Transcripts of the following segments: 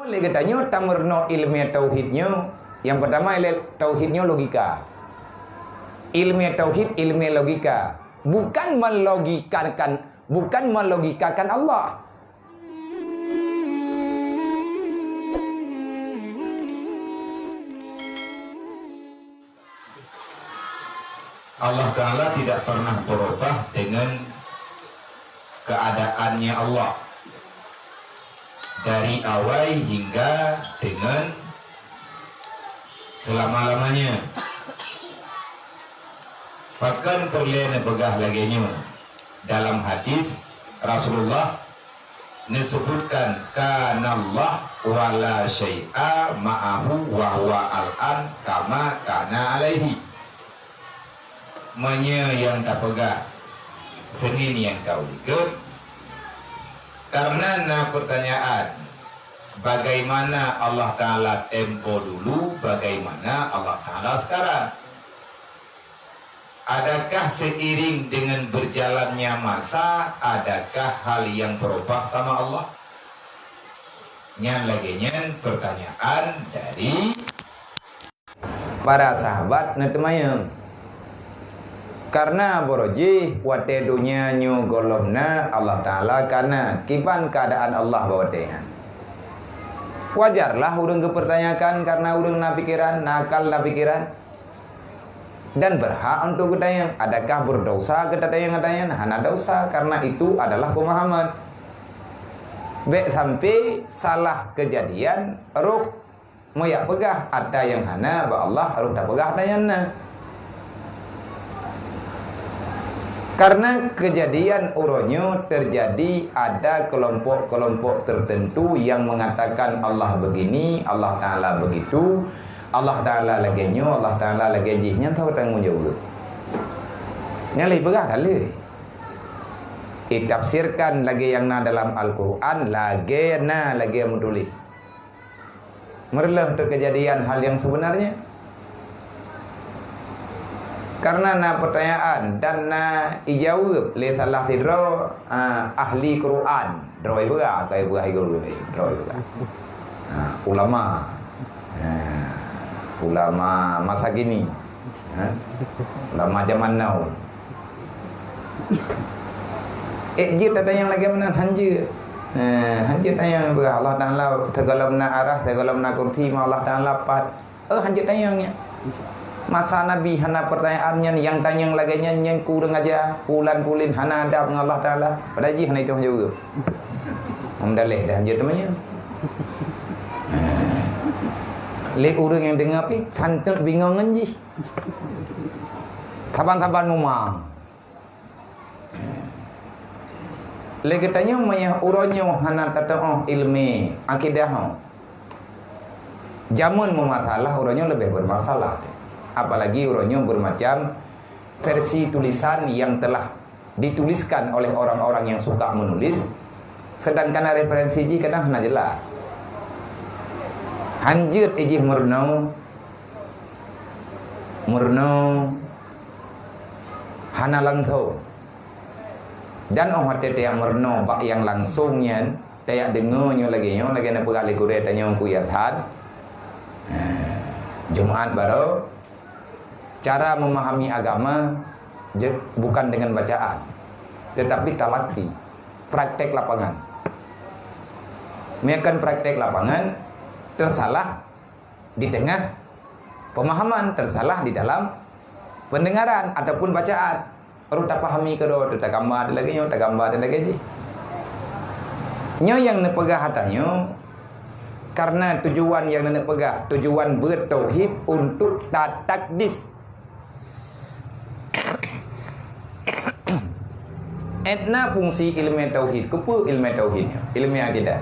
Boleh katanya tamerno ilmiah tauhidnya. Yang pertama tauhidnya logika. Ilmiah tauhid, ilmiah logika. Bukan melogikakan Allah. Allah Ta'ala tidak pernah berubah dengan keadaannya Allah dari awal hingga dengan selama-lamanya. Bahkan perlian pegah laginya dalam hadis Rasulullah disebutkan kanallah wala syai'a ma'ahu wa huwa al'an kama kana alaihi. Manya yang tak pegah Senin yang kau ikut. Karena pertanyaan bagaimana Allah Ta'ala tempo dulu, bagaimana Allah Ta'ala sekarang. Adakah seiring dengan berjalannya masa, adakah hal yang berubah sama Allah? Nyan lagi nyan pertanyaan dari para sahabat netemayam. Karena boroji wate dunia nyu golomna Allah Ta'ala karena kipan keadaan Allah bawatehan. Wajarlah urang kepertanyakan karena urang na pikiran, nakal na pikiran. Dan berhak untuk ketayang. Adakah berdosa ketayang-ketayang? Hana dosa karena itu adalah pemahaman. Baik sampai salah kejadian ruh moyak pegah ada yang hana ba Allah ruh dah pegah dayana. Karena kejadian uronyo terjadi ada kelompok-kelompok tertentu yang mengatakan Allah begini, Allah Ta'ala begitu, Allah Ta'ala lagi nyo, Allah Ta'ala lagi jihnya tahu tanggung jawab. Nyalai pegah kali. Ditafsirkan lagi yang na dalam Al-Quran, lagi yang menulis. Merelah kejadian hal yang sebenarnya. Karena na pertanyaan dan na ijawab le salah tidro ahli Quran droi bega kai bega igol droi bega ulama masa kini ulama zaman now jit ada yang lagi menan hanjir hanjir tanya bega Allah Ta'ala tegalamna arah tegalamna kursi ma Allah Ta'ala pat hanjir tanyanya masa Nabi hana pertanyaannya yang tanya lagi yang kurang aja pulan-pulin hana ada dengan Allah Ta'ala pada ji hana itu juga dalih dah je temannya le orang yang dengar pi tantut bingung ji taban-taban memang le katanya maya uronyo hana tatao ilmi akidah jamun memasalah uronyo lebih bermasalah. Apalagi uronyo bermacam versi tulisan yang telah dituliskan oleh orang-orang yang suka menulis, sedangkan referensi ji kadang hana jelas. Hanjir iji murno hana langtau. Dan orang tete yang murno bak yang langsungnya tayak dengonyo lagi na pegali kure tanya ku yathan. Jumat baru cara memahami agama bukan dengan bacaan, tetapi talaki, praktek lapangan. Mereka praktek lapangan tersalah di tengah pemahaman, tersalah di dalam pendengaran ataupun bacaan. Orang tak pahami kedo, tak gambar lagi nyo, tak gambar lagi je. Nyo yang nepegah hatanya karena tujuan yang nepegah, tujuan bertauhid untuk takdis. Etna fungsi ilmu tauhid, kupu ilmu tauhidnya, ilmu akidah.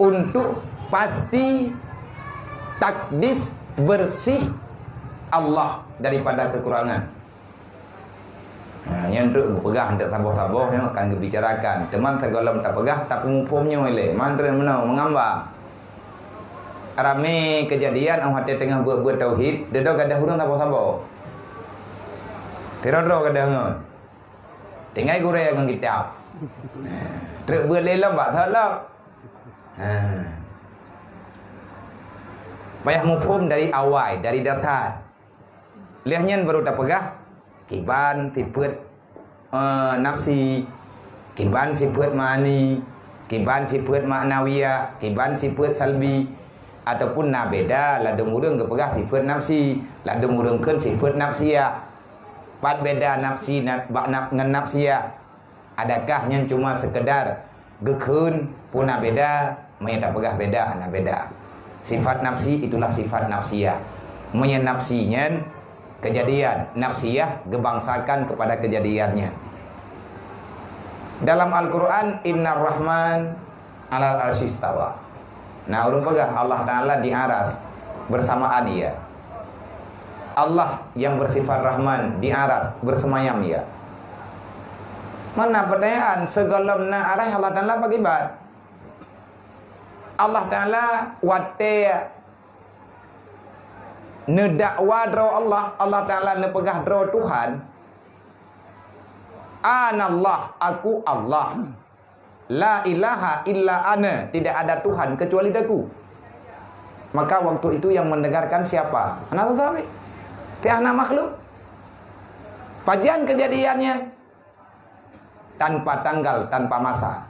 Untuk pasti takdis bersih Allah daripada kekurangan. Yang untuk pegang tak sabar-sabar yang akan dibicarakan. Teman tegalam tak pegah tak pengupumnya oleh mantra menau mengambang. Rame kejadian orang hati tengah buat tauhid, dia dah ada hurung tak sabar. Tiradro kada ngon. Tinggal gure yang kitab. Truk buat lelam bak thalak. Payah mufhum dari awal, dari dasar. Lihatnya baru tak pegah. Kiban tipet nafsi, kiban sifat mani, kiban sifat maknawiyah, kiban sifat salbi, ataupun beda ladung urang kepegah sifat nafsi, ladung urangkeun sifat nafsiyah. Pat beda nafsi ngan nafsiyah. Adakah yang cuma sekedar gekeun puna beda, maya tak pegah beda, beda. Sifat nafsi itulah sifat nafsiyah. Maya nafsinya kejadian, nafsiyah gebangsakan kepada kejadiannya. Dalam Al-Quran, Innar Rahman alal arsyistawa. Nah, urang pegah Allah Ta'ala di aras bersamaan ia. Allah yang bersifat Rahman di aras bersemayam ia. Mana pertanyaan segalomna arah Allah Ta'ala bagaimana? Allah Ta'ala wate nedakwa draw Allah Ta'ala nepegah draw Tuhan. Anallah, aku Allah. La ilaha illa ana, tidak ada Tuhan kecuali daku. Maka waktu itu yang mendengarkan siapa? Anak tetapi tiada makhluk. Pajian kejadiannya tanpa tanggal, tanpa masa.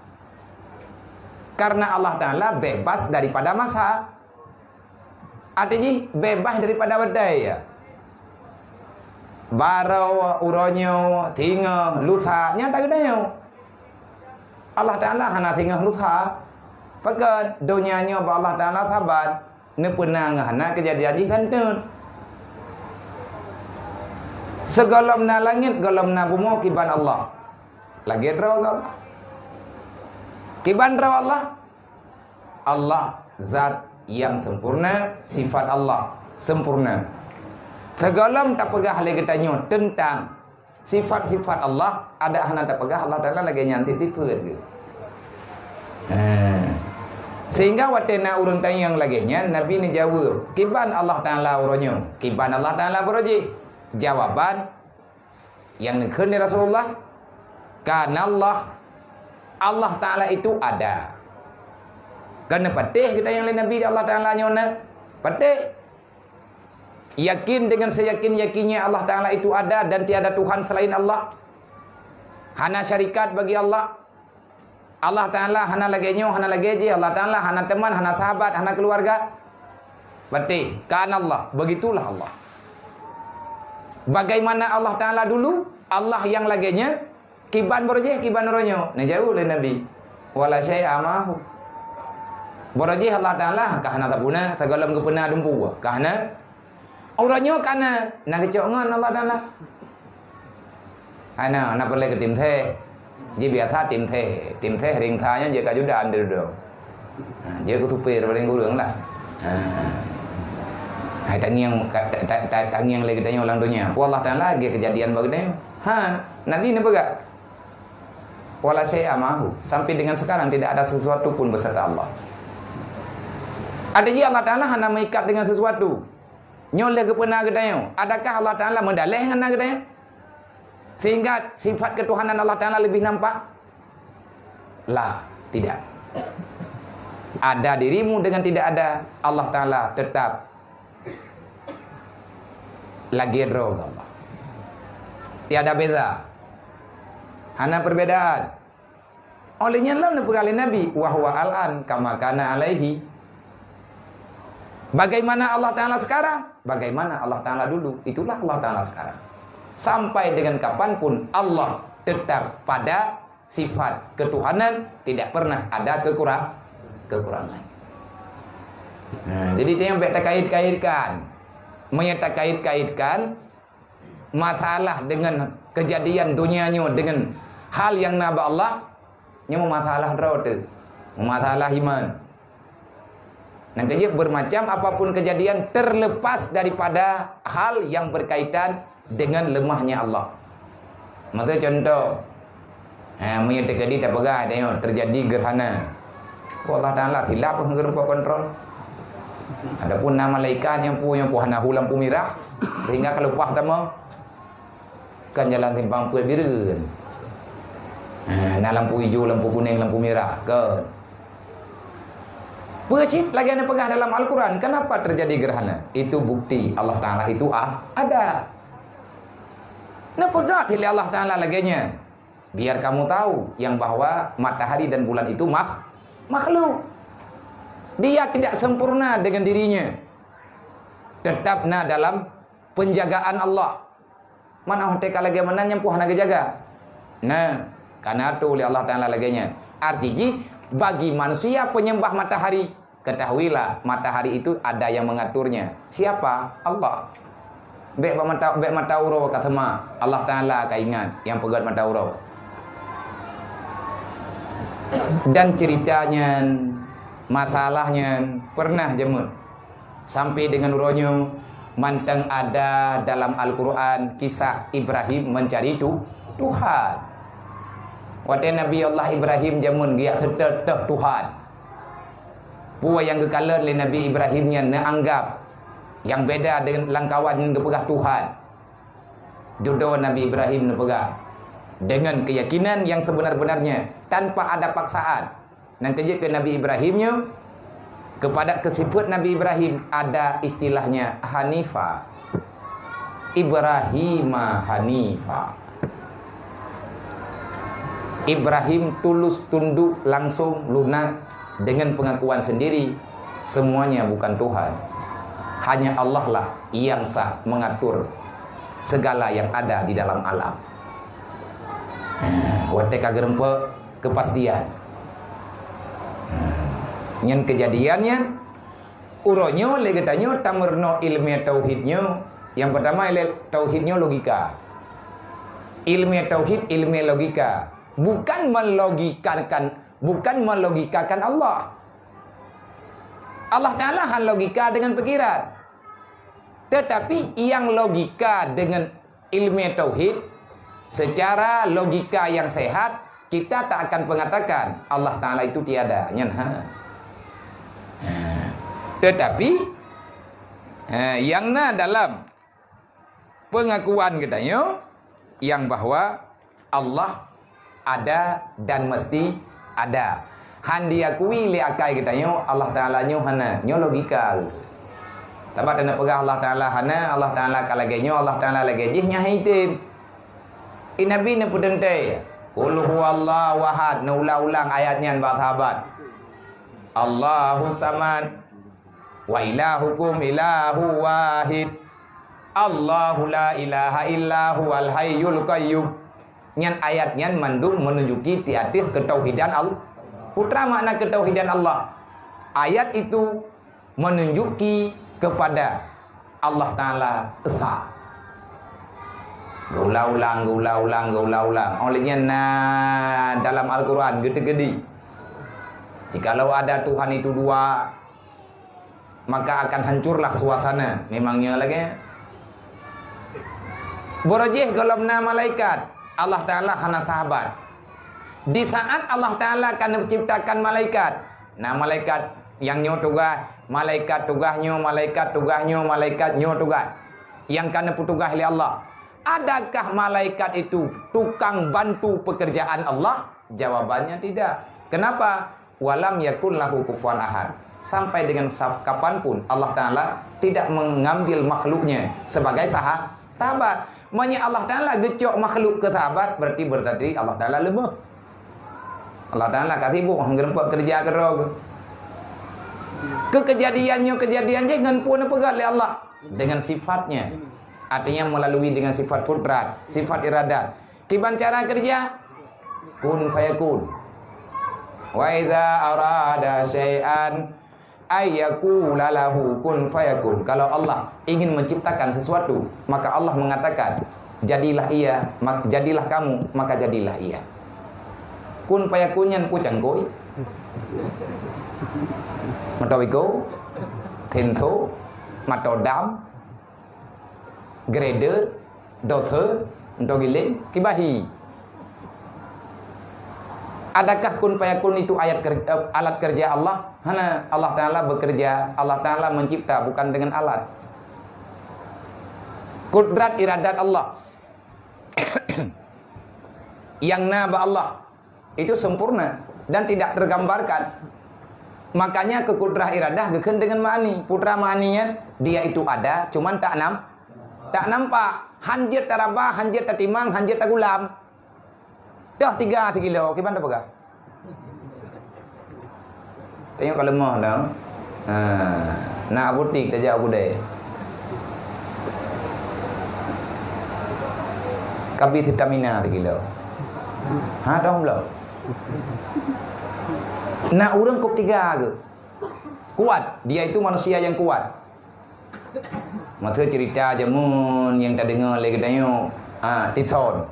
Karena Allah Ta'ala bebas daripada masa. Artinya bebas daripada wadai ya. Barau, uronyo, tinggal, lusa, nyata gedanya. Allah Ta'ala hana tinggal lusa. Pakat dunianya Allah Ta'ala sahabat. Ini pernah hana kejadian di santun. Segalamna langit, galamna bumi kiban Allah. Lagi draw Allah. Kiban draw Allah. Allah zat yang sempurna, sifat Allah sempurna. Segalam tak pegah lagi tanya tentang sifat-sifat Allah, ada hana tak pegah Allah Ta'ala lagi nyantik tipe ke. Sehingga watena urun tanya yang laginya Nabi ni jawab, kiban Allah Ta'ala uronyo, kiban Allah Ta'ala beroji. Jawaban yang nekun di Rasulullah, karena Allah Ta'ala itu ada. Karena patih kita yang lain Nabi Allah Ta'ala nyona patih. Yakin dengan seyakin-yakinnya Allah Ta'ala itu ada dan tiada Tuhan selain Allah. Hana syarikat bagi Allah. Allah Ta'ala hana lagenyo, hana lageje. Allah Ta'ala hana teman, hana sahabat, hana keluarga. Patih. Karena Allah, begitulah Allah. Bagaimana Allah Ta'ala dulu, Allah yang laginya kiban berjeh, kiban ronyo. Nah jauh oleh Nabi. Wala syai'a ma'ahu. Berjeh Allah Ta'ala kahana tabuna, tagalam kepena dumpu. Kahana orangnya kana nak kecongan Allah Ta'ala. Ana nak perlu ke tim teh. Dia biasa tim teh ring thanya dia kajudan dulu. Dia kutupir paling gurung lah. Hai tangiang lagi tanya ulang dunia. Allah Ta'ala lagi kejadian begini. Nabi ni begak. Wala syai'a ma'ahu. Sampai dengan sekarang tidak ada sesuatu pun beserta Allah. Adanya Allah Ta'ala hanya mengikat dengan sesuatu. Nyoleh ke pernah gedanya. Adakah Allah Ta'ala mendalih dengan gedanya? Sehingga sifat ketuhanan Allah Ta'ala lebih nampak? Lah, tidak. Ada dirimu dengan tidak ada. Allah Ta'ala tetap lagi drog Allah. Tiada beza. Hana perbedaan. Olehnya lah nepekali Nabi. Wahwa al'an kama kana alaihi. Bagaimana Allah Ta'ala sekarang? Bagaimana Allah Ta'ala dulu? Itulah Allah Ta'ala sekarang. Sampai dengan kapanpun Allah tetap pada sifat ketuhanan. Tidak pernah ada kekurangan. Jadi itu yang kita kait-kaitkan. Menyata kait-kaitkan masalah dengan kejadian dunianya dengan hal yang naba Allah. Ini masalah rauh. Masalah iman. Nanti dia bermacam apapun kejadian terlepas daripada hal yang berkaitan dengan lemahnya Allah. Maksudnya contoh, terjadi terjadi gerhana. Allah Ta'ala hilap mengerupa kontrol. Adapun nama malaikat yang punya lampu merah, sehingga kalau puah tama kan jalan timpang biru. Nah lampu hijau, lampu kuning, lampu merah kan. Percit lagi anda pegang dalam Al-Quran. Kenapa terjadi gerhana? Itu bukti Allah Ta'ala itu ada. Nah pegang oleh Allah Ta'ala laginya. Biar kamu tahu yang bahwa matahari dan bulan itu makhluk. Dia tidak sempurna dengan dirinya. Tetap dalam penjagaan Allah. Mana hoteka lagi mana nyampuh naga jaga. Nah, karena itu oleh Allah Ta'ala laginya. Artinya bagi manusia penyembah matahari, ketahuilah matahari itu ada yang mengaturnya. Siapa? Allah. Bek mata uro kata ma. Allah Ta'ala akan ingat yang pegat mata uro. Dan ceritanya, masalahnya pernah jemut sampai dengan uronyo manteng ada dalam Al-Quran kisah Ibrahim mencari Tuhan. Waktu Nabi Allah Ibrahim jamun dia tetap Tuhan. Puan yang kekalan oleh Nabi Ibrahimnya anggap yang beda dengan langkawan yang kepegah Tuhan. Duduk Nabi Ibrahim nepegah dengan keyakinan yang sebenar-benarnya tanpa ada paksaan. Dan kejut ke Nabi Ibrahimnya kepada kesifat Nabi Ibrahim ada istilahnya Hanifah. Ibrahimah Hanifah. Ibrahim tulus tunduk langsung lunak dengan pengakuan sendiri semuanya bukan Tuhan. Hanya Allah lah yang sah mengatur segala yang ada di dalam alam. Wateka gerempe kepastian. Yang kejadiannya uronyo legetanyo tamerno ilmu tauhidnya. Yang pertama tauhidnya logika. Ilmu tauhid ilmu logika. Bukan melogikakan Allah. Allah Ta'ala hanya logika dengan pikiran. Tetapi yang logika dengan ilmu tauhid, secara logika yang sehat, kita tak akan mengatakan Allah Ta'ala itu tiada. Tetapi yang dalam pengakuan katanya, yang bahwa Allah ada dan mesti ada. Han diakui li akai katanya Allah Ta'ala nyo hana nyo logika. Tapi nak pegah Allah Ta'ala hana, Allah Ta'ala kalagenya, Allah Ta'ala lagejih nya hitim. Nabi na pudente. Qul huwallahu ahad. Na ulang-ulang ayatnya buat sahabat. Allahu samad. Wa ilahukum ilahu wahid. Allahu la ilaha illahu al hayyul qayyum. Nyan ayatnya mandung menunjuki tiatih ketauhidan Allah. Putra makna ketauhidan Allah. Ayat itu menunjuki kepada Allah Ta'ala esa. Gaulah-ulang. Olehnya dalam Al-Quran gede-gede. Jikalau ada Tuhan itu dua, maka akan hancurlah suasana. Memangnya lagi. Borojih golomna malaikat. Allah Ta'ala hana sahabat. Di saat Allah Ta'ala akan menciptakan malaikat. Nah malaikat yang nyo tugas. Malaikat tugasnya. Yang kena petugas oleh Allah. Adakah malaikat itu tukang bantu pekerjaan Allah? Jawabannya tidak. Kenapa? Walam yakun lahu kufuwan ahad. Sampai dengan kapanpun Allah Ta'ala tidak mengambil makhluknya sebagai sahabat. Maknanya Allah Ta'ala gecok makhluk ke sahabat, berarti Allah Ta'ala lemah. Allah Ta'ala kasih buah ngerempak kerja kerog. Kejadiannya dengan pun pegat oleh Allah dengan sifatnya. Artinya melalui dengan sifat fitrat, sifat iradat. Kiban cara kerja kun fayakun. Wa idza arada syai'an ayyakula lahu kun fayakun. Kalau Allah ingin menciptakan sesuatu, maka Allah mengatakan jadilah ia, jadilah kamu, maka jadilah ia. Kun fayakunyan pucangkoi. Matawiko, tento, matodam, grade, dosa, untuk giling, kibahi. Adakah kun fayakun itu alat kerja Allah? Hana, Allah Ta'ala bekerja, Allah Ta'ala mencipta, bukan dengan alat. Kudrat iradat Allah. Yang naba Allah itu sempurna dan tidak tergambarkan. Makanya ke kudrah iradah geken dengan ma'ani. Putra ma'aninya dia itu ada, cuman tak nampak. Hanjir tarabah, hanjir tatimang, hanjir tagulam. Dah 3 kilo, gimana pegah? Tengok kalau lemah dah. Nak apotik tak jauh budai. Kabi vitamina 3 kilo. Dah belum? Nak urang kop 3 ke? Kuat. Dia itu manusia yang kuat. Maka cerita jamun yang tak dengar lagi tanya. Tithon.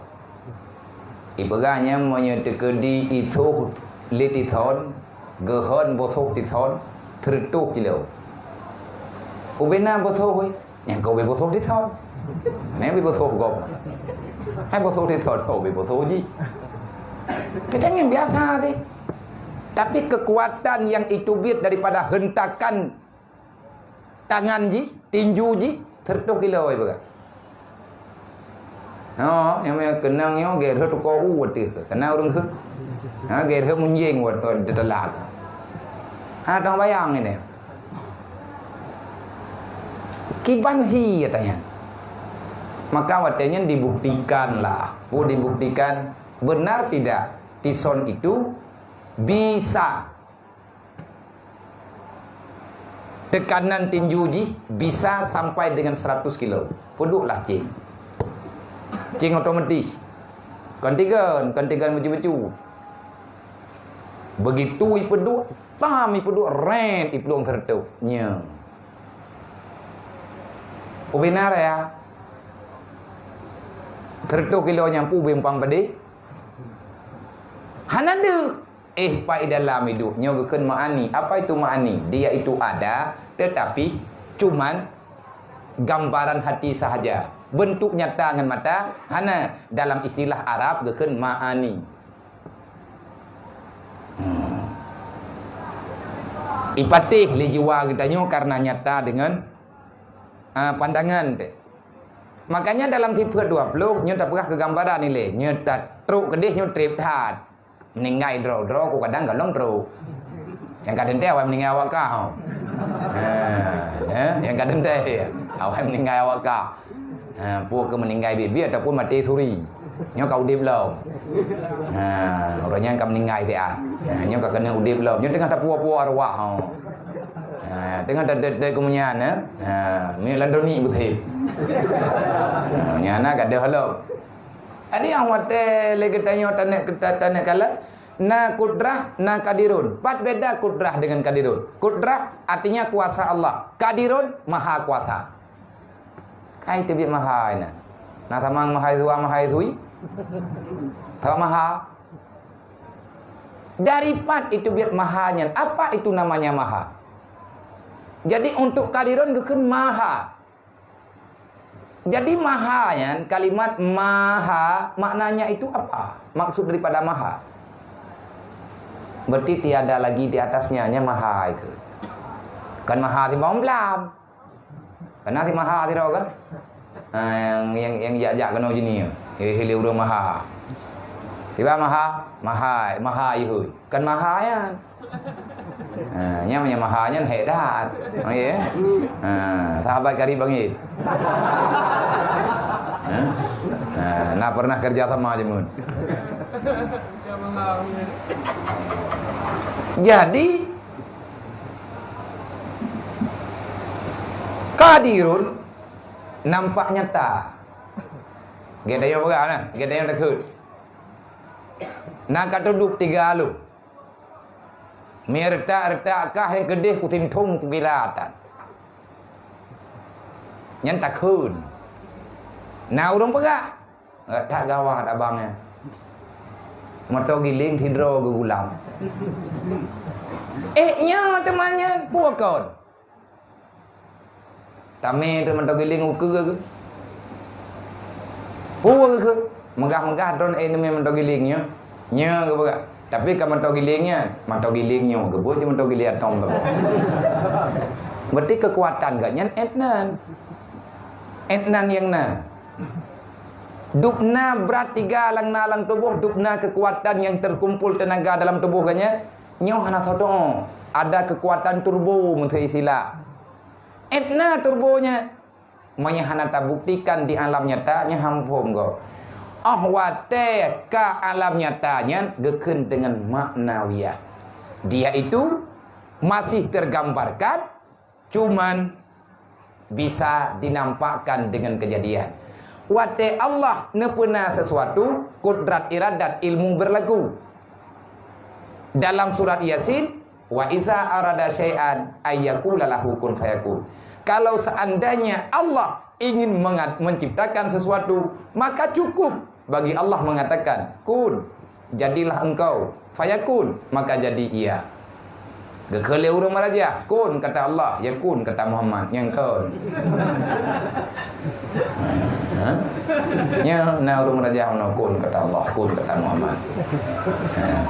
Ibaganya menyertekedi itu le tithon. Gehon bosok tithon. 30 kilo. Ubena bosok. Yang kau bosok tithon. Nè bosok kau. Hai bosok tithon kau bosok ji. Kadang yang biasa deh. Tapi kekuatan yang itu biar daripada hentakan tangan ji, tinju ji, 30 kilo ai baga. Yang mai kenang yo ge rut ko u tu, kenal urang ke. Ge rut munjing wat to telak. Dong bayang ini. Kiban hi katanya. Maka watanya dibuktikanlah. Dibuktikan benar tidak tison itu bisa tekanan tinju ji bisa sampai dengan 100 kilo. Puduklah cing. Cing otomatis. Kantigan baju-baju. Begitu ipeduk, tam ipeduk ren ipeduk tertuk. Nya. Benar ya. 30 kilo nyampu bempang pade. Hananda pai dalam hidupnya geken ma'ani. Apa itu ma'ani? Dia itu ada, tetapi cuman gambaran hati sahaja. Bentuk nyata dengan mata. Hana dalam istilah Arab geken ma'ani. Ipatih li jiwa kitanya karena nyata dengan pandangan. Makanya dalam tipe 20 nyo tak pernah kegambaran ni le. Nyo tak truk kedih nyo trip tat. Meninggal draw ku kadang galong draw. Yang kadang teh awak meninggal awak kau. Yang kadang teh awak meninggal awak kau. Puak ke meninggal bibi ataupun mati suri. Nyo kau udip belum. Orangnya kau meninggal teh nyo kau kena udip belum. Nyo tengah tak puak-puak arwah. Tengah tak kemunyan ni landoni betul. Nyana kada halau. Ada yang wate lagi tanya tanya kala na kudrah na kadirun. Pat beda kudrah dengan kadirun. Kudrah artinya kuasa Allah. Kadirun maha kuasa. Kai tebik maha ina. Na tamang maha zui. Tahu maha. Dari pat itu biar mahanya. Apa itu namanya maha? Jadi untuk kadirun geken maha. Jadi mahanya, kalimat maha maknanya itu apa? Maksud daripada maha. Berarti tiada lagi di atasnya, hanya maha itu. Kan maha di bawah belam. Karena di maha di kan? Yang jajak kena jenis. Hili urang maha. Tiba maha itu. Kan maha ya. Nya mahanya hedat. Ya. Sahabat karib bangit. Nah pernah kerja sama aja mun. Jadi kadirun nampak nyata. Gedaya berana, gedaya dekat. Nak duduk 3 lu. Merta-rtakah yang kedih ku tintung ku gilatan. Nyan tak kun. Nào dong pegak. Tak gawat abangnya. Motor giling tidro gulam. Nya temannya puakon. Tame tu motor giling uku ke. Puak ke. Megah-megah don ni motor gilingnya. Nya ke pegak. Tapi kalau motor gilingnya gebut je motor giling atong tu. Berarti kekuatan gak nyan etnan yang na. Dupna berat 3 lang tubuh, dupna kekuatan yang terkumpul tenaga dalam tubuh ganya. Nyoh hana todong. Ada kekuatan turbo menteri istilah. Etna turbonya. Mayahana tak buktikan di alam nyatanya hampum kau. Ahwate ke alam nyatanya gekun dengan maknawiyah. Dia itu masih tergambarkan, cuman bisa dinampakkan dengan kejadian. Wate Allah nepena sesuatu, kudrat iradat ilmu berlaku. Dalam surat Yasin, wa iza arada syai'an ayyakula lahu kun fayakun. Kalau seandainya Allah ingin menciptakan sesuatu, maka cukup bagi Allah mengatakan kun, jadilah engkau, fayakun, maka jadi ia. Gekele urang maraja, kun kata Allah, yakun kata Muhammad, yang kun. Ya, na urang maraja ono kun kata Allah, kun kata Muhammad.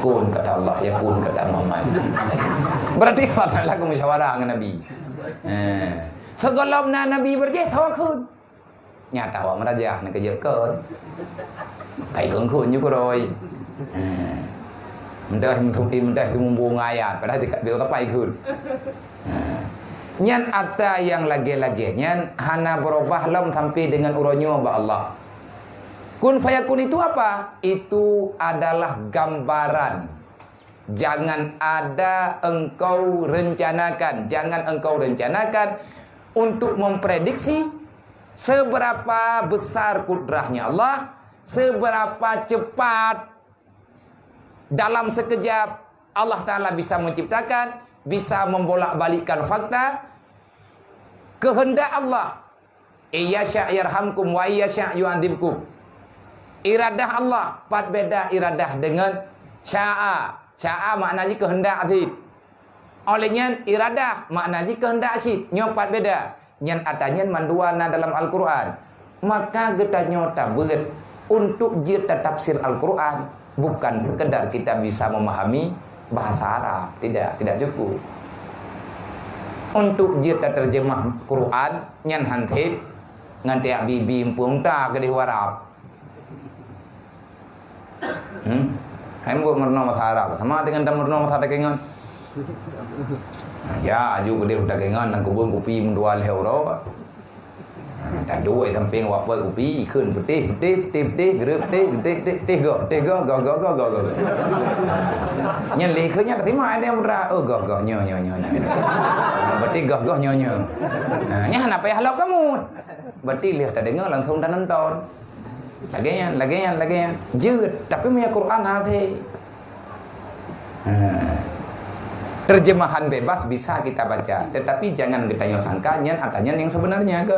Kun kata Allah, yakun kata Muhammad. Berarti adalah musyawarah dengan Nabi. Segolam na Nabi berjeh thawak kun. Nyata awak maraja nak kerja kun. Kai kun juga rồi. Mendah mungkin mendah tu membuang ayat padahal dekat dia tapai kun. Nyan ada yang lagi-lagi nyan hana berubah lam sampai dengan uronyo ba Allah. Kun fayakun itu apa? Itu adalah gambaran. Jangan ada engkau rencanakan, jangan engkau rencanakan untuk memprediksi seberapa besar kudrahnya Allah, seberapa cepat dalam sekejap Allah Ta'ala bisa menciptakan, bisa membolak-balikkan fakta. Kehendak Allah, iyasya' yarhamkum wa iyasya' yu'adzibkum. Iradah Allah pat beda iradah dengan sya'a. Sya'a maknanya kehendak asid. Olehnya iradah maknanya kehendak asid. Nyopat beda. Nyan atanya manduana dalam Al-Quran. Maka kita nyota berat untuk jita tafsir Al-Quran. Bukan sekedar kita bisa memahami bahasa Arab. Tidak cukup. Untuk jita terjemah Quran nyan hantip nganti bibi empung ta ke di Arab. Hai buat merno bahasa Arab sama dengan merno bahasa Dagengan. Ya aju gede Dagengan nang kubun kopi mendual euro. Tak duit samping apa kopi ikun putih gerak go. Nyen lekenya terima ada yang berat. Oh go nyo. Berarti go nyo. Nya kenapa ya halak kamu? Berarti lihat tak dengar langsung dan nonton. Lagian. Jut, tapi punya Quran hati. Terjemahan bebas bisa kita baca, tetapi jangan kita sangkanya atanya yang sebenarnya ke.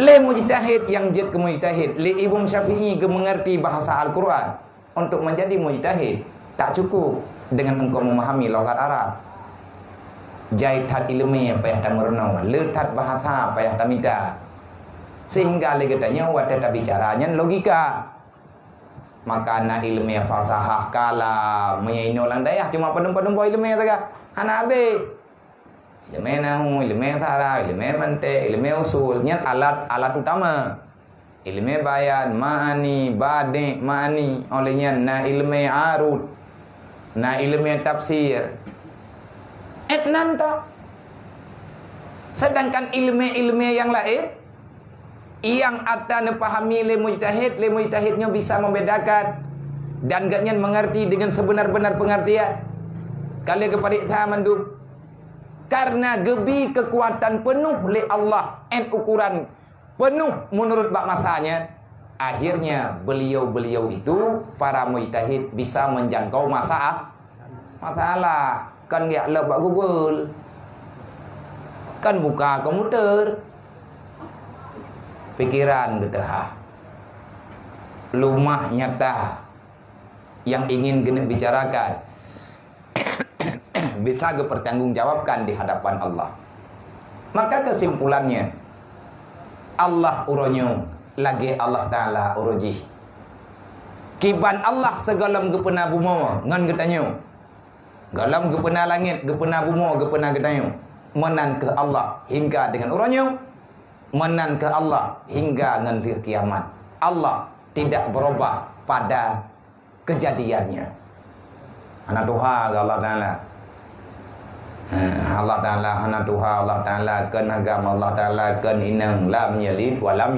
Le mujtahid yang jid ke mujtahid, le Imam Syafi'i ke mengerti bahasa Al-Quran untuk menjadi mujtahid tak cukup dengan engkau memahami logat Arab. Jaitat ilmi payah tamurno, letat bahasa payah tamita. Sehingga le katanya wadata bicaranya logika. Maka na ilmiah fasahah kala menyaino lang dayah cuma padum-padum boy ilmiah taga hanabe ilmiah nahu ilmiah tara ilmiah mante ilmiah usul nyat alat utama ilmiah bayan ma'ani badi ma'ani olehnya na ilmiah arud na ilmiah tafsir nanta sedangkan ilmiah yang lain yang ada nepahami le mujtahidnya bisa membedakan dan gaknya mengerti dengan sebenar-benar pengertian. Kali kepada ita mandum karena gebi kekuatan penuh le Allah ukuran penuh menurut bak masanya, akhirnya beliau itu para mujtahid bisa menjangkau masalah kan ya lebak Google kan buka komputer pikiran gedah lumah nyata yang ingin genep bicarakan bisa dipertanggungjawabkan di hadapan Allah. Maka kesimpulannya Allah uronyo lagi Allah Ta'ala urujih kiban Allah segalam gepena bumo ngan getanyo galam gepena langit gepena bumo gepena getanyo menan ke Allah hingga dengan uronyo menan ke Allah hingga ngan kiamat. Allah tidak berubah pada kejadiannya. hana Tuhan ke Allah Ta'ala. Allah Ta'ala hana Tuhan, Allah Ta'ala kan agama Allah Ta'ala kan inang lam yalid walam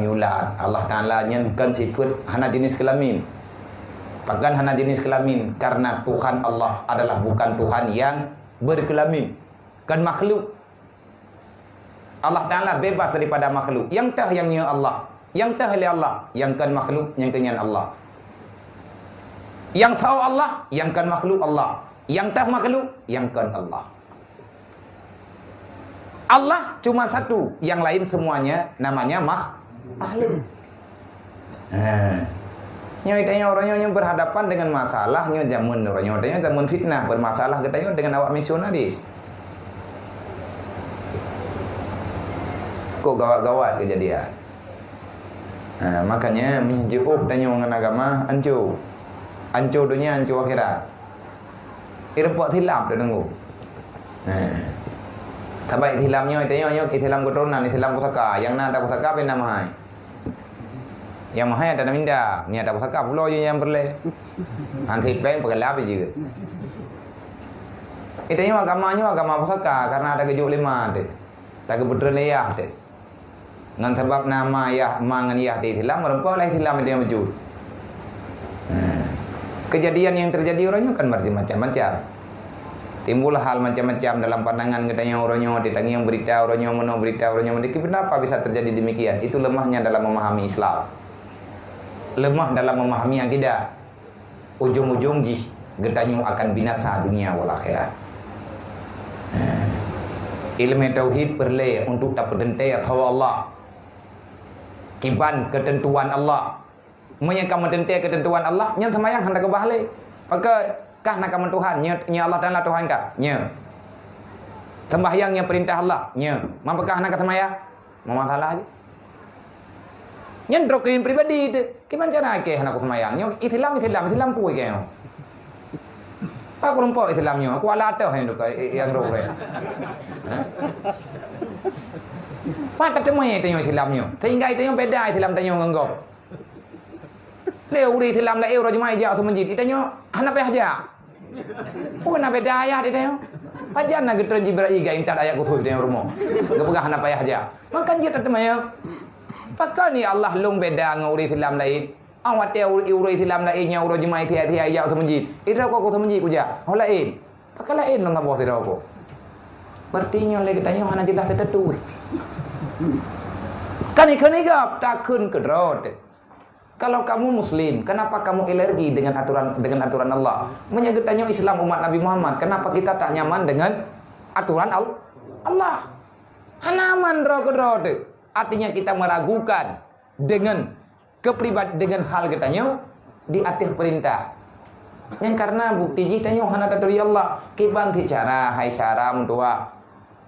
yulad. Allah Ta'ala kan sifat hana jenis kelamin. Bahkan hana jenis kelamin karena Tuhan Allah adalah bukan Tuhan yang berkelamin. Kan makhluk. Allah Ta'ala bebas daripada makhluk. Yang tah yang nya Allah, yang tah oleh Allah, yang kan makhluk, yang kenyan Allah. Yang tahu Allah, yang kan makhluk Allah. Yang tah makhluk, yang kan Allah. Allah cuma satu, yang lain semuanya namanya makhluk. Nyo itanya orangnya berhadapan dengan masalah, nyo jamun orangnya jamun fitnah, bermasalah katanya dengan awak misionaris. Kok gawat-gawat kejadian. Makanya menjauh tanya dengan agama hancur dunia, hancur akhirat. Irpot hilap dah tunggu. Tabai hilamnya itanya hilam keturunan, hilam pusaka. Yang nak ada pusaka pun nama hai. Yang mahal ada minda, ni ada pusaka pula je yang berle. Nanti peng pegelap je. Itanya agama pusaka karena ada kejuk lima tu. Tak kebetulan ayah tu. Ngan sebab nama ayah mangan ayah di hilam, merempak lah hilam itu yang wujud. Kejadian yang terjadi orangnya kan berarti macam-macam. Timbul hal macam-macam dalam pandangan katanya orangnya, ditanya yang berita orangnya, mana berita orangnya. Kenapa bisa terjadi demikian? Itu lemahnya dalam memahami Islam. Lemah dalam memahami akidah. Ujung-ujung getanya akan binasa dunia wal akhirat. Ilmu tauhid perlu untuk dapat dentai atau Allah. Kiban ketentuan Allah. Menyangka mendentai ketentuan Allah, yang semayang hendak ke bahale. Maka kah nak kamu Tuhan, nya Allah dan Tuhan kah? Nya. Sembahyangnya perintah Allah, nya. Mampakah nak semayang? Masalah aja. Yang drokin pribadi itu. Gimana cara ke hendak semayang? Nya Islam puai ke. Aku rumput Islamnya, aku ala atau yang roke. Patah temunya itu yang Islamnya. Sehingga itu yang beda Islam tanya nganggap. Leu di Islam la euro jemaah jauh tu masjid. Itanya hana pe haja. Na beda ayat itanya. Pajan na getron Jibril iga intar ayat kutu itanya rumah. Gapegah hana pe haja. Makan je tetemanya. Pakai ni Allah long beda nguri Islam lain. Awat dia uri Islam lainnya uro jemaah tiap-tiap jauh tu masjid. Ira kok tu masjid kuja. Ho lain. Pakai lain nang bawah tira kok. Berarti lagi tanya hana jelas tertentu. Kan ikan igap takun kedrot. Kalau kamu Muslim, kenapa kamu alergi dengan aturan Allah? Menyagetanya Islam umat Nabi Muhammad, kenapa kita tak nyaman dengan aturan Allah? Hanaman roh. Artinya kita meragukan dengan dengan hal katanya di atas perintah. Yang karena bukti jitanya hana dari Allah, kiban ti cara hai saram tua.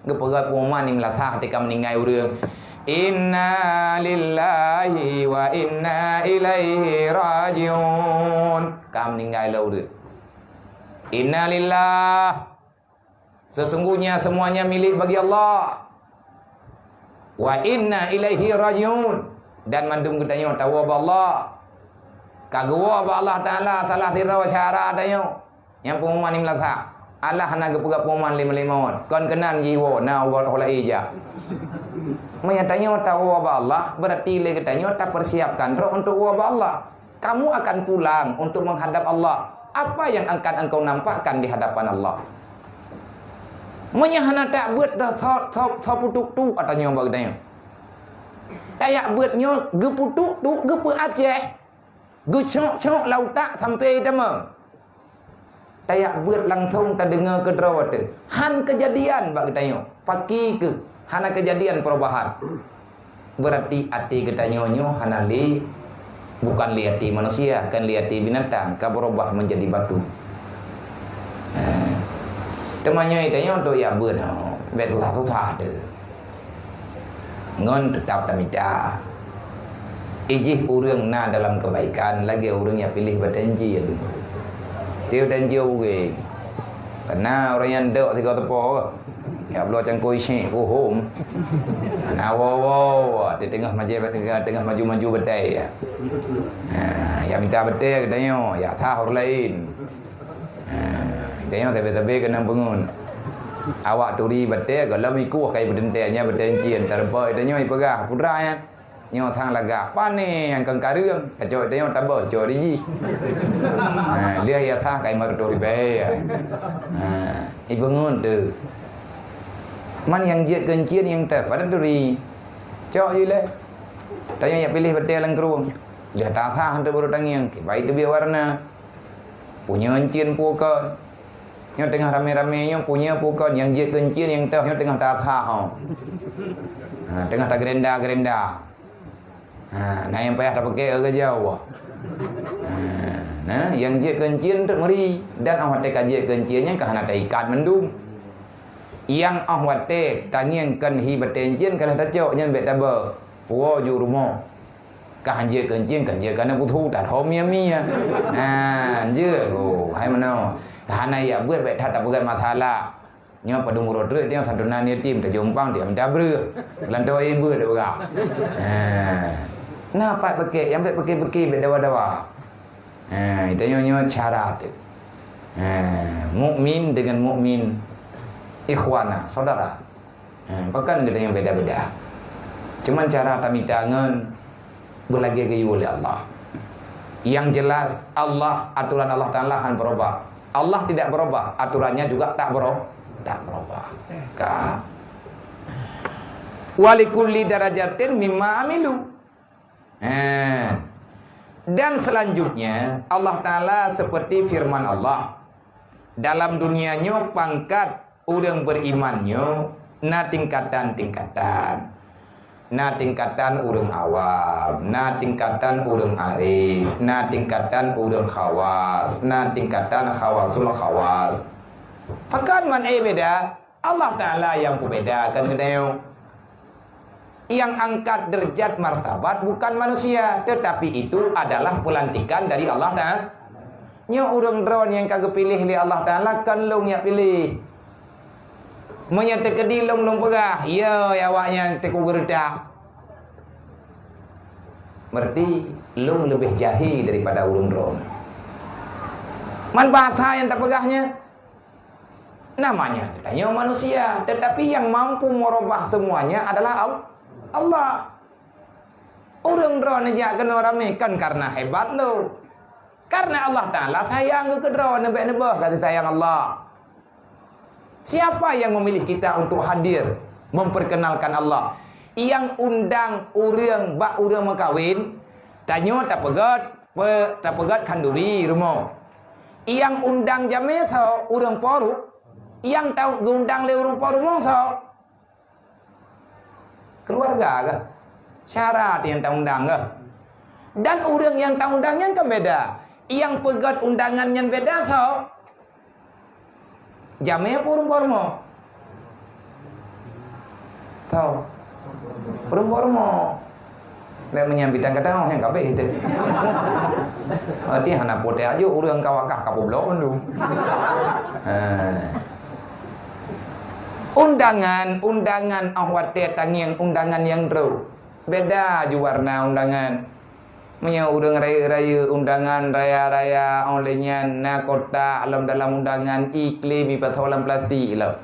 Gepegat uman ni melatah ketika meninggal urang. Inna lillahi wa inna ilaihi rajiun. Kamu meninggal lalu. Inna lillah. Sesungguhnya semuanya milik bagi Allah. Wa inna ilaihi rajiun. Dan mandum katanya tahu Allah. Kagua Allah Ta'ala salah tira wa syara adanya. Yang pengumuman ni melatah. Allah nak gepegap pengumuman lima-lima. Kon kenan jiwa na Allah ija. Menyatanya tahu wabah Allah berarti le katanya tak persiapkan roh untuk wabah Allah. Kamu akan pulang untuk menghadap Allah. Apa yang akan engkau nampakkan di hadapan Allah? Menyahana tak buat dah thop putuk tu katanya bagdanya. Kayak buatnya geputuk tu gepu Aceh. Gecok lautak sampai Demam. Tayak buat langsung tak dengar ke terawat. Han kejadian bagdanya. Paki ke hana kejadian perubahan. Berarti hati katanya hana li bukan lihati manusia, kan lihati binatang, ka berubah menjadi batu. Temannya itanya untuk ya buat betul tu. Ngon tetap tamita. Ijih urang na dalam kebaikan, lagi urang yang pilih berjanji. Dia janji uge. Karena orang yang dek tiga tepo. Ya belum cangkui sih, home. Nah, wow, di tengah maju bedai ya. Ya minta bedai katanya, ya tahu lain. Tengok tapi kena bangun. Awak turi betul kalau miku kai berdentenya berdencien terbaik tengok ipegah pudra ya. Nyo thang laga pane yang kengkarung kacau tengok tabo cori. Dia ya thang kai mar turi be. Bangun tu. Man yang je kencien yang ter pada turi. Cok je le. Tanya yang pilih betul lang kerung. Lihat thang tu baru tangiang. Baik tu biar warna. Punya encien puka. Yang tengah rame-ramenya punya pukon yang je kencin yang tahu yang tengah tak tengah tak gerenda. Nah yang payah tak pakai ke jauh. Nah yang je kencin tu meri dan awak tek je kencinnya kerana tak ikat mendung. Yang awak tek tangiang kan hi betencin kerana tak cok yang bet taber. Puo ju rumah. Kah je kencin kan je kerana putu tak homia. Je hai mana. Karena ya buat baik tak buat masalah. Nyo pada murut dia tengok santunan yatim terjumpang dia minta ber. Lantau ibu dak berah. Nah pak pakai yang pakai berdawa-dawa. Itu nyo cara tu. Mukmin dengan mukmin ikhwana, saudara. Bukan kita yang beda-beda. Cuman cara kami tangan berlagi ke oleh Allah. Yang jelas Allah aturan Allah Taala akan berubah. Allah tidak berubah, aturannya juga tak berubah. Walikulli darajatin mimma amilu. Dan selanjutnya Allah Ta'ala seperti firman Allah. Dalam dunianya pangkat orang berimannya na tingkatan-tingkatan. Na tingkatan urang awam, na tingkatan urang arif, na tingkatan urang khawas, na tingkatan khawasul khawas. Pakan man beda, Allah Ta'ala yang membedakan kita. Yang angkat derajat martabat bukan manusia, tetapi itu adalah pelantikan dari Allah Ta'ala. Nya urang drone yang kagak pilih oleh Allah Ta'ala kan long yang pilih. Menyata kedi long pegah. Ya awaknya teku gerdak. Berarti long lebih jahil daripada urung drone. Man bahasa yang tak pegahnya. Namanya katanya manusia, tetapi yang mampu merubah semuanya adalah Allah. Urung drone aja kena ramekan karena hebat lo. Karena Allah Ta'ala sayang ke drone nebak-nebak kata sayang Allah. Siapa yang memilih kita untuk hadir memperkenalkan Allah? Yang undang urang bak urang makawin, tanya tak pegat kanduri rumah. Yang undang jameh tho urang poru, yang tahu undang le urang poru mong tho keluarga ke? Syarat yang tak undang ke? Dan urang yang tak undangnya kan beda. Yang pegat undangannya beda tho. Jamnya pormo. Tahu. Pormo. Mek menyambitan kata yang kabeh itu. Arti hana pote aja urang kawakah kapoblok lu. Undangan awate tangiang undangan yang ro. Beda ju warna undangan. Punya urang raya-raya undangan raya-raya olehnya na kota dalam undangan iklim ipatholam plastik lah.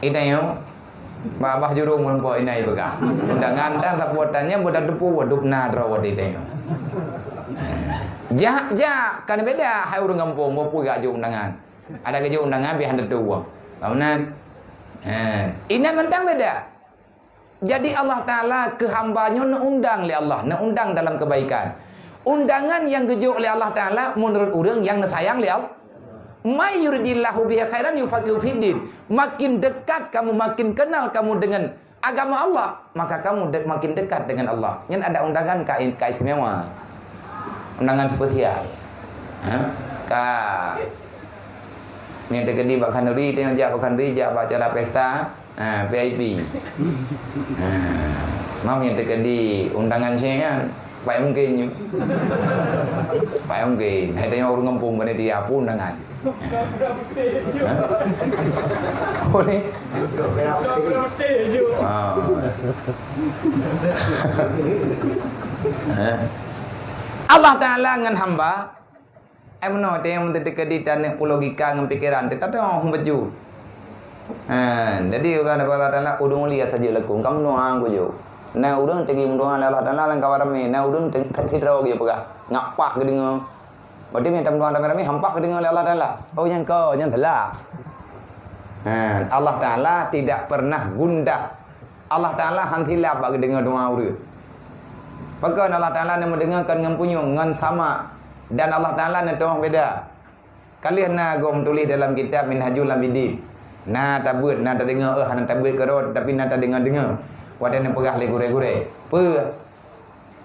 Ini yo. Babah jurung mun po inai bega. Undangan ta sapuatannya bodak depu waduk nadra wadi tengok. Ja kan beda hai urang kampung bopu gak jo undangan. Ada ke jo undangan bihan detu. Kamunan. Ini mentang beda. Jadi Allah Ta'ala ke hambanya undang oleh Allah, undang dalam kebaikan. Undangan yang gejuk oleh Allah Ta'ala menurut orang yang sayang oleh Allah. May yuridillahu biha khairan yufaqihu fiddin. Makin dekat kamu, makin kenal kamu dengan agama Allah, maka kamu makin dekat dengan Allah. Yang ada undangan kaistimewa. Undangan spesial. Ni terkedi bak kanduri tengok jak bak kanduri jak acara pesta. VIP. Mam yang terkedi undangan saya kan baik mungkin. Baik mungkin. Hai tengok orang kampung kena dia pun undangan. Oh ni. Allah Ta'ala dengan hamba Meno te yang mentetek di tanah logika dengan pikiran te tak tahu baju. Jadi orang Allah Taala udung lihat saja lekung kamu nuang ko jo. Na udung tegi munduhan Allah Taala lang kawarame na udung tidraw ge pega. Ngapak ke dengar. Berarti minta munduhan rame-rame hampak ke dengar Allah Taala. Oh yang kau yang telah. Allah Taala tidak pernah gundah. Allah Taala hantilap bagi dengar doa urang. Bahkan Allah Taala nak mendengarkan dengan punyung dengan sama. Dan Allah Ta'ala nak tahu beda. Kalian nak gom tulis dalam kitab Minhajul Abidin. Nah tabut, nah tak dengar nak tabut kerot tapi nak tak dengar. Wadah nak perah le gure-gure.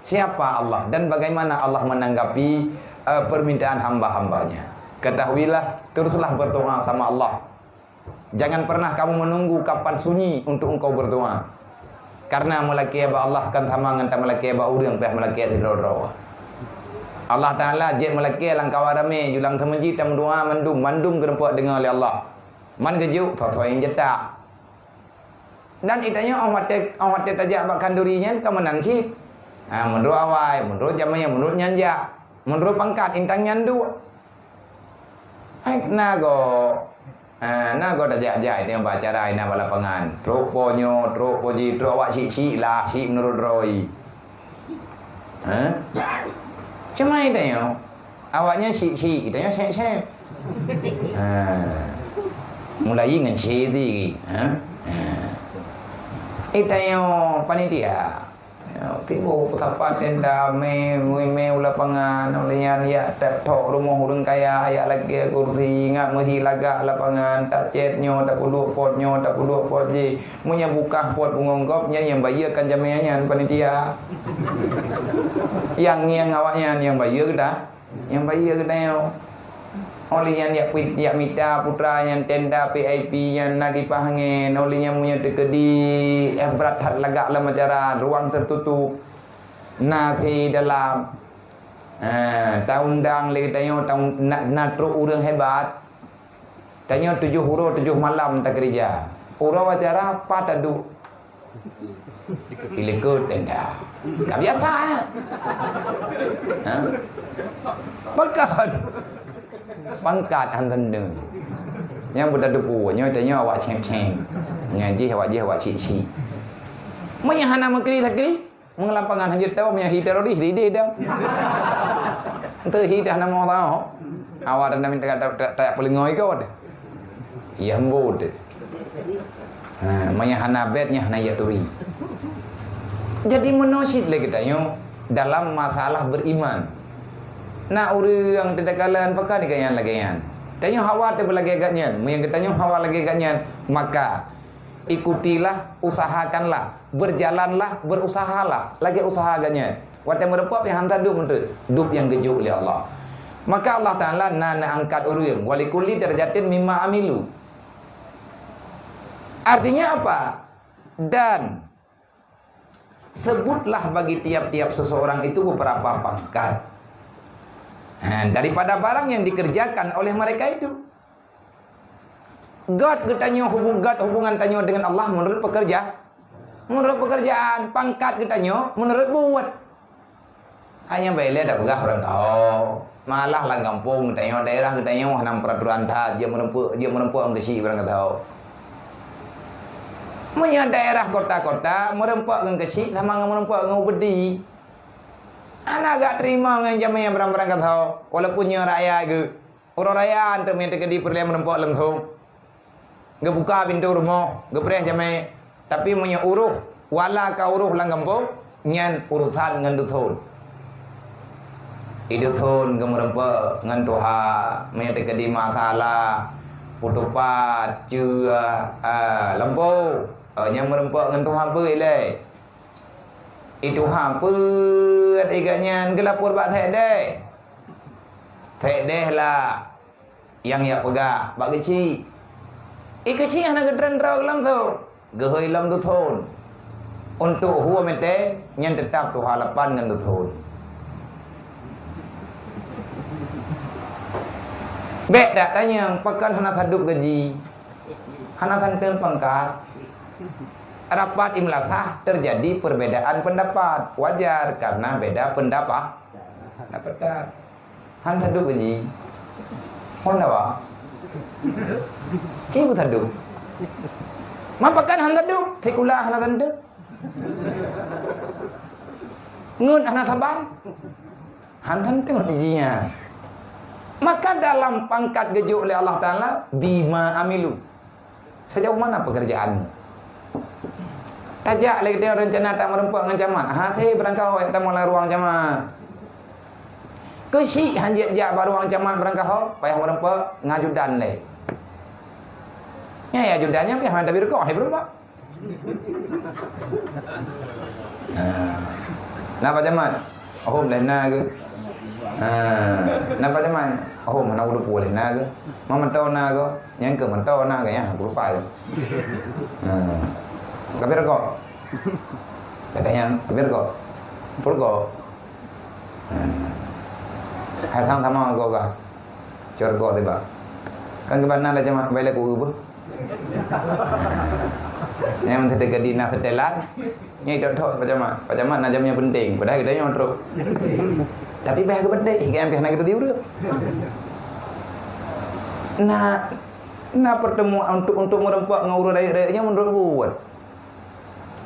Siapa Allah dan bagaimana Allah menanggapi permintaan hamba-hambanya. Ketahuilah, teruslah berdoa sama Allah. Jangan pernah kamu menunggu kapan sunyi untuk engkau berdoa. Karena melaki ba Allah kan tamangan tak melaki ba urang peh melaki ro. Allah Ta'ala jet melaki lang kawarame julang temenji tam doa mandum gerempak dengar oleh Allah. Man gejuk thoi yang jetak. Dan itanya orang mati tajak bak kandurinya kemenan sih. Menurut awai, menurut jamanya, menurut nyanjak, menurut pangkat intang nyandu. Nago tajak itu yang baca rai na balapangan. Truk ponyo, truk poji, truk awak si lah, si menurut roi. Cuma itanya awaknya si itanya saya. Mulai dengan si lagi. Itanya panitia. Tiba betapa tenda me lapangan olehnya ya tak tok rumah urang kaya ayak lagi kursi ingat mesti lagak lapangan tak cetnyo tak puluh potnyo tak puluh pot je munya buka pot pengonggopnya yang bayarkan jamiahnya panitia yang awaknya yang bayar kita olehnya ya mita putra yang tenda PIP yang lagi pahangin olehnya punya tekedi berat lagak lah macara ruang tertutup nanti dalam undang lagi tanya nak truk urang hebat tanya 7 huruf 7 malam tak kerja urang acara patadu pilih tenda tak biasa bahkan pangkat hantan yang budak depu nya tanya awak ceng-ceng ngaji awak cik-cik manya hana makri mengelapangan hajat tahu manya teroris di dah ente hidah nama tahu awak dah minta tak pelingoi kau dah ya mbod manya hana betnya hana ya turi jadi menosit lagi tanya dalam masalah beriman. Nak orang tidak kalan pakai dengan lagian. Tanya hawa tu lagi agaknya. Yang tanya hawa lagi agaknya. Maka ikutilah, usahakanlah, berjalanlah, berusahalah. Lagi usaha agaknya. Waktu merepap yang hantar dup yang gejuk oleh Allah. Maka Allah Ta'ala nak angkat orang. Walikuli derjatin mimma amilu. Artinya apa? Dan sebutlah bagi tiap-tiap seseorang itu beberapa pangkat. Daripada barang yang dikerjakan oleh mereka itu. God hubungan tanya dengan Allah menurut pekerjaan, pangkat tanya menurut buat. Hanya bela dak begah orang kau. Malah lang kampung tanya daerah tanya nam peraturan dah dia merempuk angkasi orang tahu. Punya daerah kota-kota merempuk angkasi sama merempuk ngubedi. Anak agak terima dengan jaman yang berang-berang kata walaupun nya raya ke orang raya antar minta ke di perlian merempok lengkung gak buka pintu rumah gak perih jaman tapi punya uruh wala ka uruh lang kampung nyan urusan dengan duthun idutun gak merempok dengan Tuhan minta ke di masalah putupat cua lembu yang merempok dengan Tuhan boleh itu hampir igaknya gelapur bak thek deh lah yang ya pegah bak kecil kecil anak gedran rau lam tu gehoi lam tu thon untuk huwa mete yang tetap tu halapan dengan tu thon bek tak tanya pakan hana hadup gaji hana tanten pangkat rapat imlakah terjadi perbedaan pendapat wajar karena beda pendapat han hadup gaji Honda wa. Cibu tadu. Mapakan han tadu, tekula han tadu. Ngut han taban. Han tengok dijinya. Maka dalam pangkat gejuk oleh Allah Ta'ala, bima amilu. Sejauh mana pekerjaanmu? Tajak lagi dia rencana tak merempuak dengan camat. Hati berangkau yang tak mulai ruang camat. Kesik hanjak-jak baru ruang camat berangkau, payah merempuak, ngajudan leh. Ya judannya payah mantap birkau, hai berempuak. Napa camat? Oh, lena ke? Napa camat? Oh, mana udah boleh naga. Mama tahu naga, yang ke mana tahu naga ya, aku lupa ya. Kabir kok. Katanya kabir kok. Pul kok. Hai thang sama kok ka. Cor kok tiba. Kan kebana ada camat balik ku ubu. Yang menteri gadina tetelan. Nyai dot pacamat najamnya penting. Padahal kita nyontrok. Tapi bahaya kepenting, hingga yang kita diurut. Nah pertemuan untuk merempuak ngurus daya-dayanya menurut buat.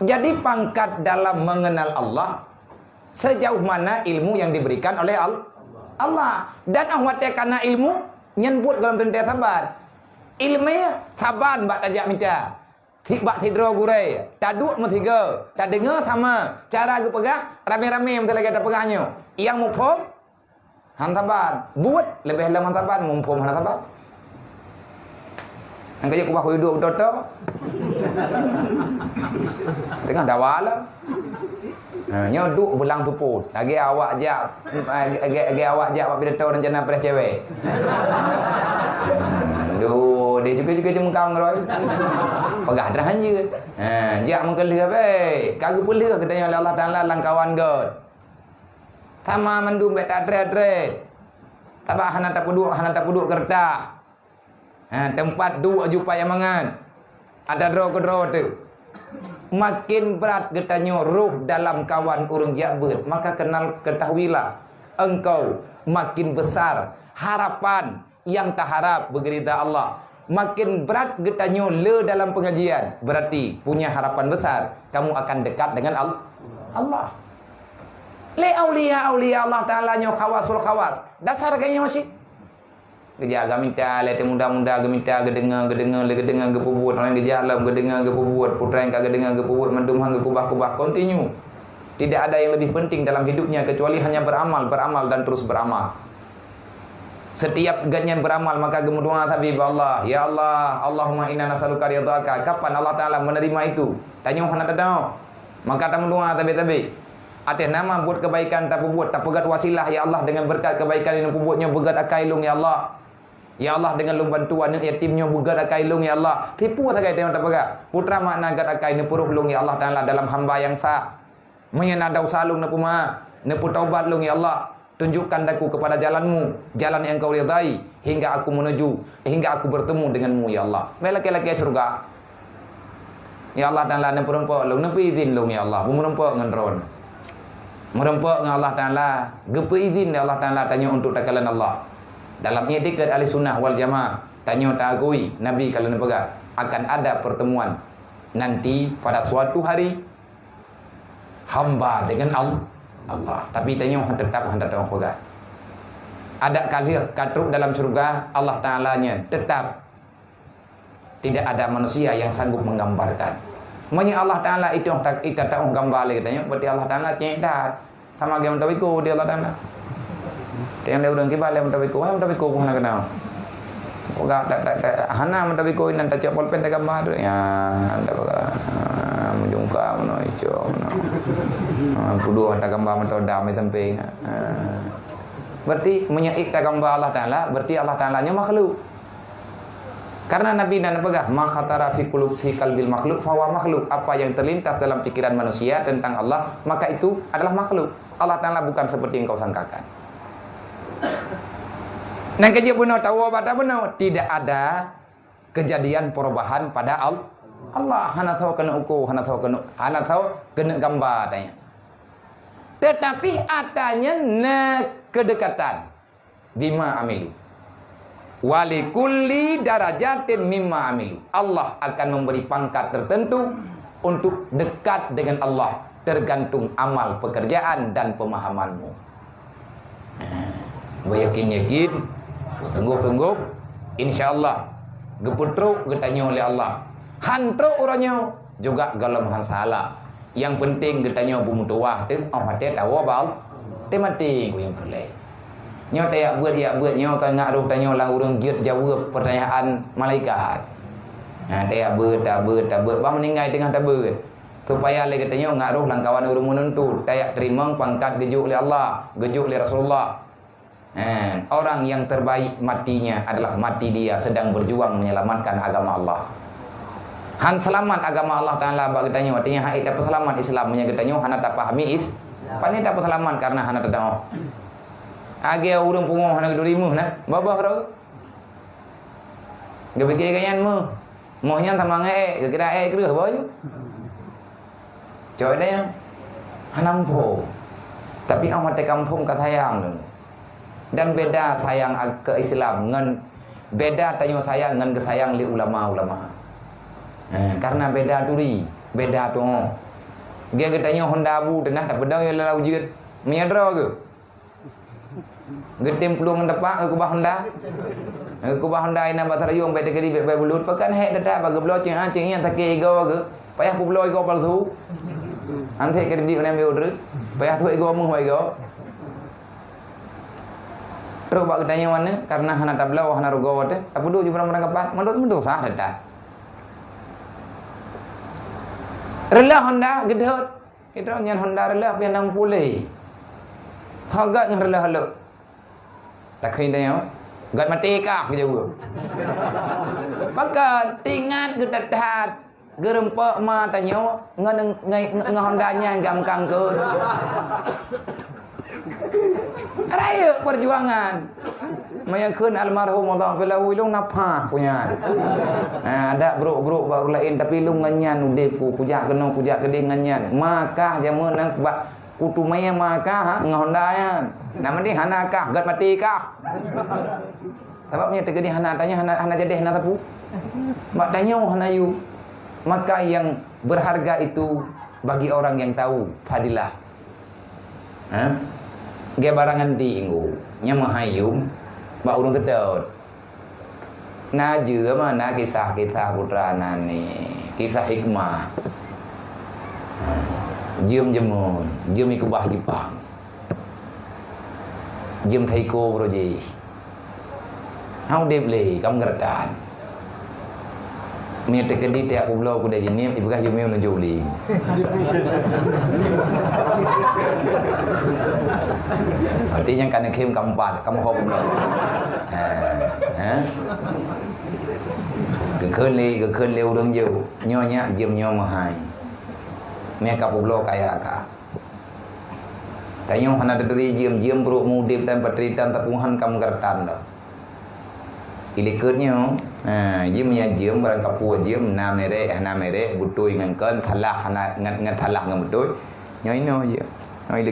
Jadi pangkat dalam mengenal Allah sejauh mana ilmu yang diberikan oleh Allah. Dan ahwatnya karena ilmu nyebut dalam tentang sabar. Ilmunya saban bak tajak minta. Bak tidro gurai. Taduk metiga. Tak dengar sama. Cara aku pegang rame-rame yang lagi ada pegangnya. Yang mumpum hantaban. Buat lebih lama hantaban mumpum hantaban. Yang kaya kubah hidup betul-betul. Tengah dawala. Nyoduk belang tuput. Lagi awak jak. Lagi awak jak apa tahu rencana pres cewek. Aduh, dia juga cuma kau ngeroy. Pegah derahan je. Jak mengkelih baik. Kagak boleh katanya oleh Allah Taala langkawan god. Tama mandum bet adre-adre. Tabah hana tak puduk kertas. Tempat dua jumpa yang mangan. Ada dro tu. Makin berat getanya ruh dalam kawan urang jabut, maka ketahuilah engkau makin besar harapan yang tak harap bergerita Allah. Makin berat getanya le dalam pengajian, berarti punya harapan besar kamu akan dekat dengan Allah. Le aulia Allah Ta'ala nyo khawasul khawas. Dasar kayaknya masih. Kerja agak minta, lete muda-muda agak minta, gedengar gepubut, orang kerja alam, gedengar gepubut, putra yang kagak dengar gepubut, mendum hangga kubah-kubah, continue. Tidak ada yang lebih penting dalam hidupnya kecuali hanya beramal dan terus beramal. Setiap ganyan beramal maka gemuduan tapi Allah, ya Allah, Allahumma inna nas'aluka ridhaka. Kapan Allah Ta'ala menerima itu? Tanya hana tadau. Maka tamu doa tabi-tabi. Atas nama buat kebaikan tak buat, tak pegat wasilah ya Allah dengan berkat kebaikan ini buatnya begat akailung ya Allah. Ya Allah dengan lu bantuan yatimnya begat akailung ya Allah. Tipu sagai tengok tak pegat. Putra makna gat akai ne puruh lung ya Allah Taala dalam hamba yang sah. Menyenadau salung ne puma, ne taubat lung ya Allah. Tunjukkan aku kepada jalanmu, jalan yang kau ridai hingga aku bertemu denganmu ya Allah. Laki-laki surga. Ya Allah Taala ne perempuan lung ne izin lung ya Allah. Perempuan ngendron. Merempak dengan Allah Ta'ala. Gepa izin Allah Ta'ala tanya untuk takalan Allah. Dalam etikat ahli sunnah wal jamaah. Tanya tak akui. Nabi kalau nak pegang. Akan ada pertemuan. Nanti pada suatu hari. Hamba dengan Allah. Tapi tanya tetap hendak orang pegang. Ada kali katruk dalam surga. Allah Ta'alanya tetap. Tidak ada manusia yang sanggup menggambarkan. Maknanya Allah Ta'ala itu tak tahu gambar lagi katanya. Berarti Allah Ta'ala cinta. Sama dia mentawiku dia Allah Ta'ala. Yang dia udah kibal dia mentawiku. Wah mentawiku pun nak kenal. Kok tak hana mentawiku ini tak cakap polpen tak gambar. Ya anda baga. Menjungka mana hijau mana. Kudu tak gambar mentau dam di temping. Berarti menyaik tak gambar Allah Ta'ala. Berarti Allah Ta'alanya makhluk. Karena Nabi dan pegang makhatara fi qalbil makhluk fawa makhluk. Apa yang terlintas dalam pikiran manusia tentang Allah, maka itu adalah makhluk. Allah Ta'ala bukan seperti yang kau sangkakan. Nah kerja benar tahu apa benar. Tidak ada kejadian perubahan pada Allah. Hana tahu kena ukur, hana tahu kena gambar tanya. Tetapi adanya kedekatan bima amilu. Walikulli darajatin mimma amilu. Allah akan memberi pangkat tertentu untuk dekat dengan Allah, tergantung amal pekerjaan dan pemahamanmu. Beryakin-yakin, sungguh-sungguh, insya-Allah geputruk getanya oleh Allah. Hantruk orangnya juga galam han salah. Yang penting getanya bumutuah tu hati tahu bal. Temati ku yang perlu. Nyo tak buat nyo kan ngak ruh tanya lah urang giat jawab pertanyaan malaikat. Tak buat bang meninggal tengah tak buat. Supaya le katanya ngak ruh langkawan urang menentu tak terima pangkat gejuk oleh Allah, gejuk oleh Rasulullah. Orang yang terbaik matinya adalah mati dia sedang berjuang menyelamatkan agama Allah. Han selamat agama Allah Taala bagi tanya artinya hai dapat selamat Islam nya katanya hana tak pahami is. Pani dapat selamat karena hana tadau. Age urang pungoh hana kedurimu nah. Babah ro. Ge fikir kanyan mu. Mohnya tamang kira kereh boy. Coy dia hanampo. Tapi amat kampung kata yang dan beda sayang ke Islam ngan beda tanya sayang ngan kesayang li ulama-ulama. Karena beda duri, beda tu. Dia katanya Honda Abu denah tak pedang yang lalu jeut. Menyadra ke? Getem peluang tepak ke kubah Honda. Kubah Honda ina batarayung bete kedi be bulut pakan hek dah bagi belo cing acing yang tak ego ke. Payah pu belo ego palsu. Ante kedi ne me order. Payah tu ego mu ego. Terus bak tanya mana karena hana tablau hana rugo wate. Apa du jumra merangkapan menurut sah dah. Rela Honda gedhot. Kita nyan Honda rela pian 60. Hagat ngan rela haluk. Tak khin dia. Gat mati kah ke jauh. Maka tingat ke tatat. Gerempak ma tanya ngan Honda nyan gamkang ke. Raya perjuangan. Mayakun almarhum Allah filahu ilung napah punya. Ada bro baru lain tapi lu nganyan depu puja kena puja gede nganyan. Maka dia menang bak kutu maya maka ngahondayan. Nama dia hanakah gat mati kah? Sebabnya terjadi hana tanya hana jadi hana tapu. Mak tanya hana yu. Maka yang berharga itu bagi orang yang tahu fadilah. Dia barangan tinggu nya mahayum bak urang kedot. Najeu mana kisah kita putrana ni, kisah hikmah. Jiem jemun, jiem ikubah Jepang. Jiem thaiko proje. Hau dep le kam gertan. Mia tekedi te aku blo ku dah jenim ibukah jumeu nu juli. Artinya kan kem keempat, kamu hop blo. Ke khơn leu đường deu, nyo nya jem nyo ma hai. Mia ka blo kaya ka. Tayo hana deduri jem bro mudip dan patritan tapungan kam gertan dah. Ilikutnya, jem barang kapu jem namere butui ngan kan thalah ngan thalah ngan butui, nyoi no je, nyoi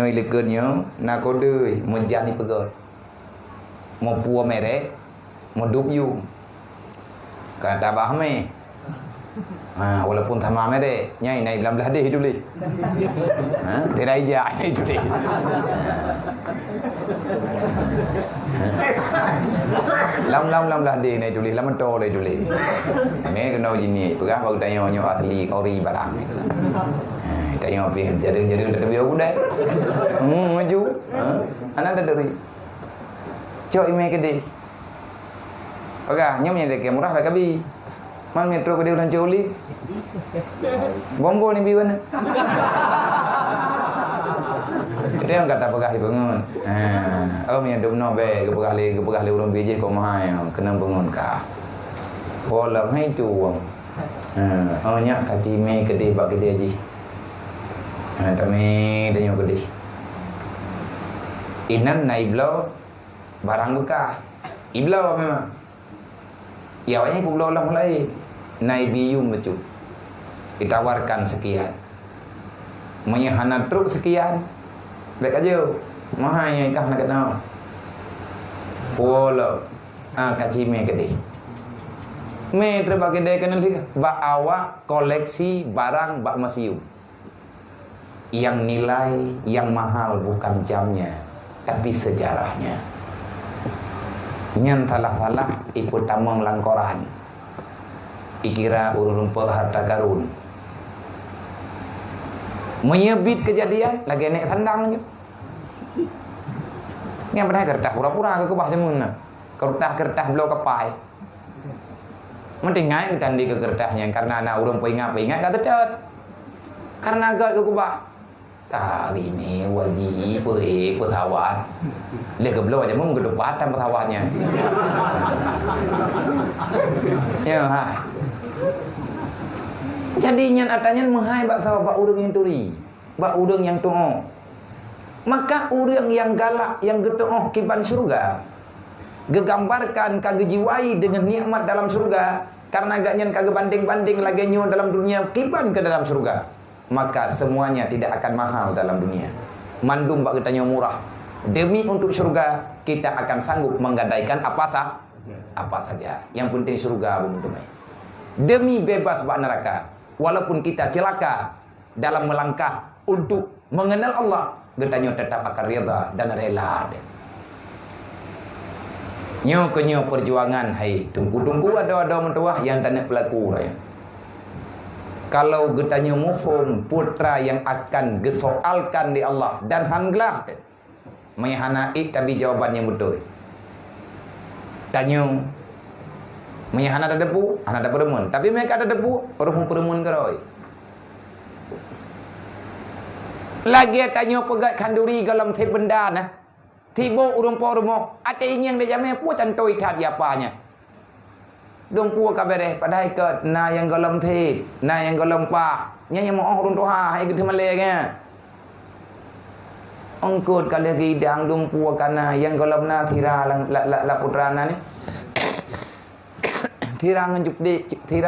ilikutnya, nak kodoi menjadi pegot, mau pua mere, mau dup yu, kata bahme, walaupun thama mere, nyai nai belam belah deh hidup le, terai je hidup le. Lam lah dia naik tulis, lam to le tulis. Ni kena gini, pegah bau tanya nyo atli ori barang ni. Tanya pi jadi tak biar udah. Maju. Anak dah dari. Cok ime kedi. Pegah nyo nya dek murah bae kabi. Man metro kedi udan coli. Bombo ni biwan. Itu yang kata pegah bangun. Yang dum be ke pegah le urang biji ko mahai kena bangun ka. Bola hai tu. Nya kaji me gede bak gede ji. Tame danyo gede. Inan naiblo barang bekas. Iblo memang. Ya awaknya pula lah mulai. Naibiyum betul. Ditawarkan sekian. Menyahana truk sekian. Baik aja. Mahal yang kah nak kenal. Polo. Kaji me gede. Me terba gede kan nanti bak awak koleksi barang bak museum. Yang nilai yang mahal bukan jamnya, tapi sejarahnya. Nyan talah-talah ikut tamang langkoran. Ikira urun harta karun. Menyebit kejadian lagi naik sandang je. Yang pernah kertas pura-pura ke kebah semun. Kertas belau kepai. Mentingai tandi ke kertasnya karena anak urun peingat kata tet. Karena agak ke kebah. Hari ini wajib petawar. Dia ke belau aja mau kedepatan petawarnya. Ya, hai. Jadinya atanya menghai bak sawa bak urang yang turi, bak urang yang tongok. Maka urang yang galak yang getooh kiban surga gegambarkan kagejiwai dengan nikmat dalam surga karena agaknya kage banding-banding lagi nyo dalam dunia kiban ke dalam surga. Maka semuanya tidak akan mahal dalam dunia. Mandum bak kita murah. Demi untuk surga kita akan sanggup menggadaikan apa saja. Yang penting surga bumi. Demi bebas bak neraka. Walaupun kita celaka dalam melangkah untuk mengenal Allah, kita tetap akan reda dan rela. Nyo perjuangan, hai tunggu ada mentuah yang tak nak pelaku ya. Kalau kita mufum putra yang akan gesoalkan di Allah dan hanglah meyhanai tapi jawabannya betul. Tanya meyhana ada debu, anak ada peremun. Tapi mereka ada debu, peremun keroi. Lagi tanya pegat kanduri dalam tip benda nah. Tibo urung pormo, ate yang dia jamai pu cantoi tat apanya. Dong pu kabere padahal ke na yang golom tip, na yang golom pa, nya yang mau urung toha ai gitu malegnya. Ongkut kali gidang dong pu kana yang golom na tira la putrana ni. Tira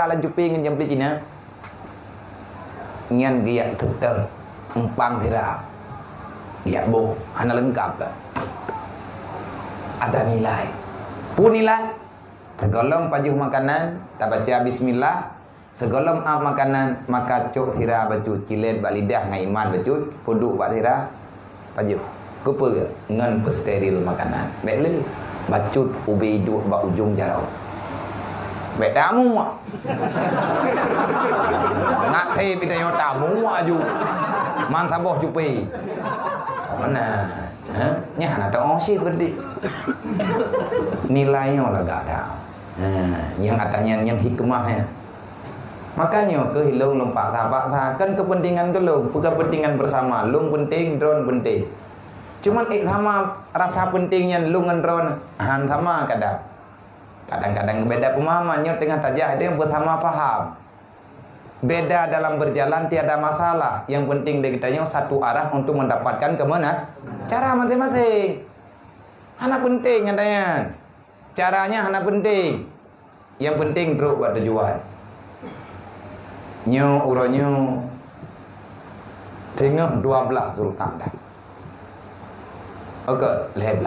lanjupi ngan jam Cina. Ngan giat tetep empang tira. Giat boh, hana lengkap tak. Ada nilai. Pun nilai. Segolong pajuh makanan, tak baca bismillah. Segolong makanan, maka cok tira baju cilet bak lidah ngan iman baju, puduk bak tira pajuh. Kupa ke? Ngan pesteril makanan. Baik lagi. Bacut ubi hidup bak ujung jarau. Baik tamu mak. Nak saya pindah yang tamu aju. Mang saboh cupi. Mana? Nya anak tak sih berdi. Nilainya lah gak ada. Yang katanya yang hikmahnya. Makanya ke hilung lompat tak kan kepentingan kelung, kepentingan bersama. Lung penting, drone penting. Cuman sama rasa pentingnya lung dan drone sama kadang. Kadang-kadang beda pemahamannya tengah tajah itu yang bersama paham. Beda dalam berjalan tiada masalah. Yang penting dari kitanya satu arah untuk mendapatkan kemana? Cara masing-masing. Hana penting katanya. Caranya hana penting. Yang penting terus buat tujuan. Nyo uronyo tengah 12 Zulqa'dah. Oke, 11.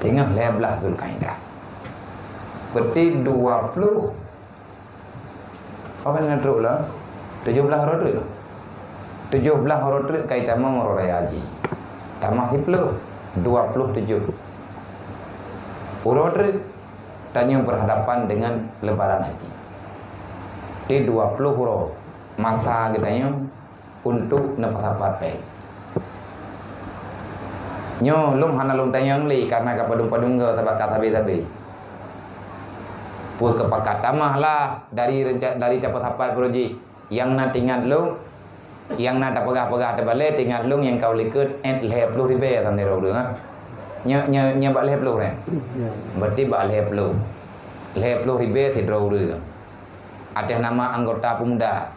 Tengah 11 Zulqa'dah. Berarti 20 apa yang teruk lah 17 hari 17 hari kaitan dengan raya haji tambah 10 27 hari tanya berhadapan dengan lebaran haji di 20 hari masa kitanya untuk nepat-nepat baik nyo lung hana lung tanya li karena kapadung-padung ke tabak tabi-tabi pun kepakat tamah lah dari dapat hapat proji yang na tinggal lung yang na tak pegah-pegah terbalik tinggal lung yang kau likut leh 10 ribu tan dero dengan nya bak leh 10 berarti bak leh 10 ribu tidro ru ada nama anggota pemuda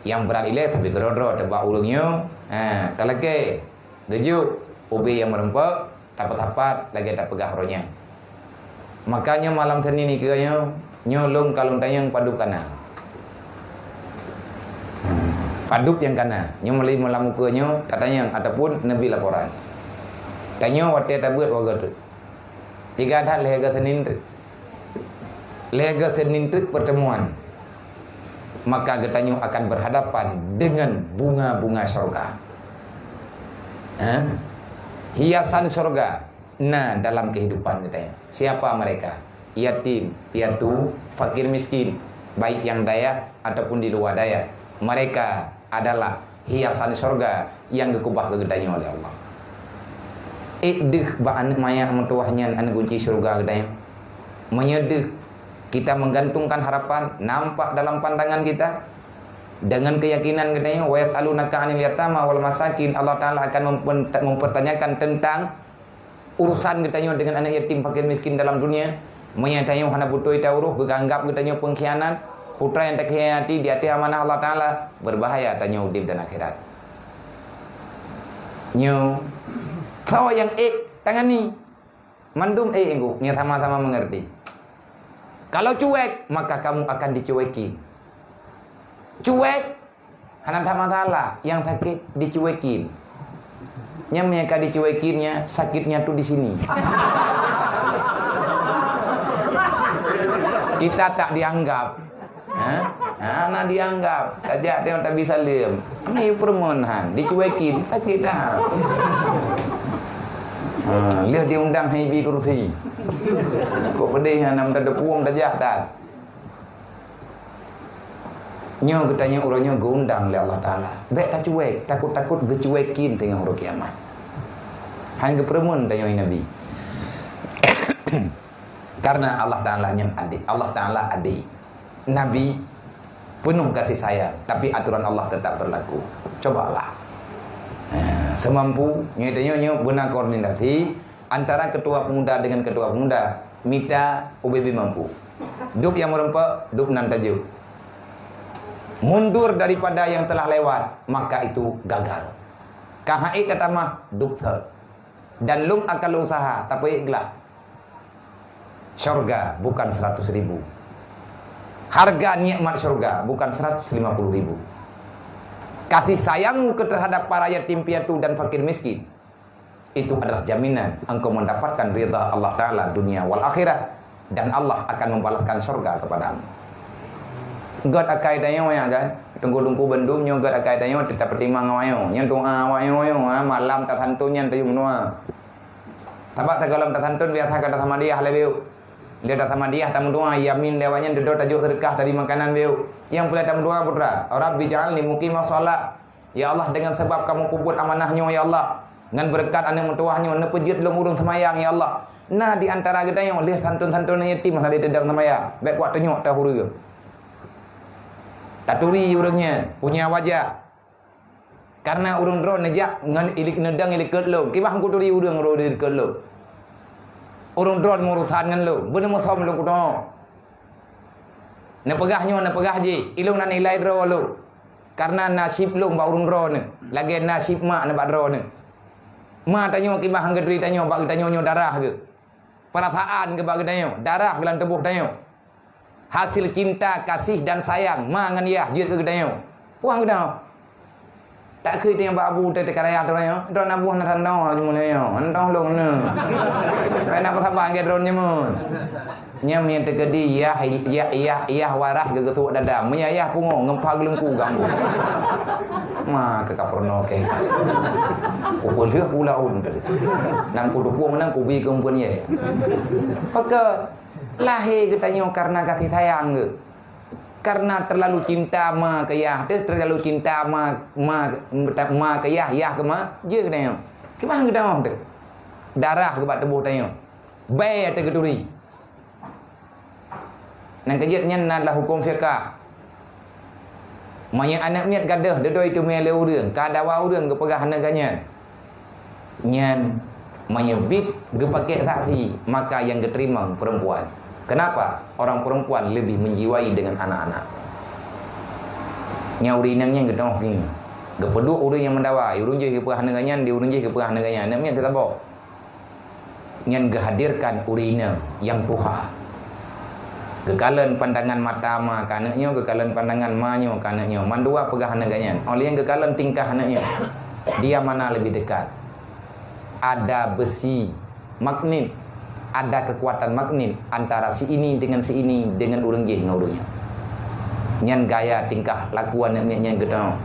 yang berani leh tapi gerodro tebak ulungnya talake 7 ubi yang merempek dapat hapat lagi tak pegah ronya. Makanya malam tadi ni kaya nyolong kalung tayang paduk kana. Paduk yang kana. Nyo meli malam mukanya katanya ataupun nabi laporan. Tanya wate tabut waga tu. Tiga dah lega Senin pertemuan. Maka getanyo akan berhadapan dengan bunga-bunga surga. Hiasan surga. Nah, dalam kehidupan kita. Siapa mereka? Yatim, piatu, fakir miskin, baik yang daya ataupun di luar daya. Mereka adalah hiasan surga yang dikubah kegedanyo oleh Allah. Ikdih ba anak maya mentuahnya anak kunci surga gedanya. Menyedih kita menggantungkan harapan nampak dalam pandangan kita dengan keyakinan gedanya wa yasalunaka 'anil yatama wal masakin. Allah Taala akan mempertanyakan tentang urusan gedanya dengan anak yatim fakir miskin dalam dunia. Menyatanya hana butuh tauruh beganggap gedanya pengkhianat. Putra yang terkhianati di hati amanah Allah Taala berbahaya tanya udip dan akhirat. Nyo kau yang tangani mandum enggu nya sama-sama mengerti. Kalau cuek maka kamu akan dicuekin. Cuek hana masalah, yang sakit dicuekin. Nya mereka dicuekinnya sakitnya tuh di sini. Kita tak dianggap. Nah dianggap saja dia tak bisa liam. Ini permohonan dicuekin sakit dah. Lihat diundang hibi kursi. Kok pedih nam dah depung dah jahat. Nyo katanya urangnya gondang oleh Allah Taala. Baik tak cuek, takut-takut gecuekin tengah hari kiamat. Han gepremun tanya Nabi. Karena Allah Taala yang adik, Allah Taala adik. Nabi penuh kasih sayang, tapi aturan Allah tetap berlaku. Cobalah. Semampu nyo benar koordinasi antara ketua pemuda dengan ketua pemuda. Mita UBB mampu. Duk yang merempak, duk nan tajuk. Mundur daripada yang telah lewat, maka itu gagal. KHI kata mah duk dan lung akan usaha, tapi ikhlas. Syurga bukan 100.000. Harga nikmat syurga bukan 150.000. Kasih sayangmu terhadap para yatim piatu dan fakir miskin itu adalah jaminan engkau mendapatkan ridha Allah Ta'ala dunia wal akhirat, dan Allah akan membalaskan syurga kepadamu. God akai dayo ya kan, tunggu-tunggu bendum nyo God akai dayo tetap pertimang wayo, nyen doa wayo malam tak hantun nyen tayum noa. Tabak tagalam tak hantun biar tak ada sama dia lebiu. Dia datang sama dia tamu doa yamin dewanya duduk tajuk sedekah dari makanan beliau. Yang boleh tamu doa putra, Rabbi ja'alni muqimah shalah. Ya Allah, dengan sebab kamu puput amanahnya ya Allah, dengan berkat anak mentuahnya nepejit lum urung semayang ya Allah. Nah di antara kita yang lihat santun-santun yatim ada tidak semayang. Baik kuat tenyok dah huru. Taturi urangnya punya wajah. Karena urang dron nejak ngan ilik nedang ilik ketlong. Kibah ku turi urang ro dir ketlong. Urang dron ngurusan ngan lu, bener mosom lu kuno. Ne pegahnya ne pegah je, ilung na nilai dro lu. Karena nasib lu ba urang dron, lagi nasib mak ne ba dron. Ma tanyo kibah hang gedri tanyo ba tanyo nyo darah ke. Perasaan ke ba tanyo, darah gelan tubuh tanyo. Hasil cinta, kasih dan sayang ma ngan yah jeut ke tanyo. Puang dah. Takเคย tengok babu te karaya tu yo. Don abuh na tandau jumun yo. Antong long ne. Ai nak sabar ke dron nyemun. Nyam yang terkedi ya warah ke ketuk dadam. Menyayah pungo ngempag lengku ganggu. Ma ke kaprono ke. Ku boleh pula un tadi. Nang ku dupu menang ku bi kumpun ye. Maka lahir katanya karena kasih sayang ke. Karena terlalu cinta ma ke yah, terlalu cinta ma ke yah ke ma, je katanya. Kemana kita mau tu? Darah ke bat tubuh tanya. Bay atau keturi. Nang kejutnya adalah hukum fiqah. Maya anak niat gadah dedoi itu mele urang, kadawa urang ke pegah neganya. Nyan maya bit ge pakai saksi, maka yang diterima perempuan. Kenapa? Orang perempuan lebih menjiwai dengan anak-anak. Nya urinangnya gedoh ni. Gepeduk urang yang mendawai, urang je ke pegah neganya, di urang je ke pegah neganya. Namanya tetap bawa. Nyan gehadirkan urina yang tuha. Kekalan pandangan mata ma kanaknya, kekalan pandangan ma-nya kanaknya. Mandua pegah neganya. Oleh yang kekalan tingkah anaknya. Dia mana lebih dekat? Ada besi magnet ada kekuatan magnet antara si ini dengan orang jih dengan orangnya. Nyan gaya tingkah lakuan nyan gedang.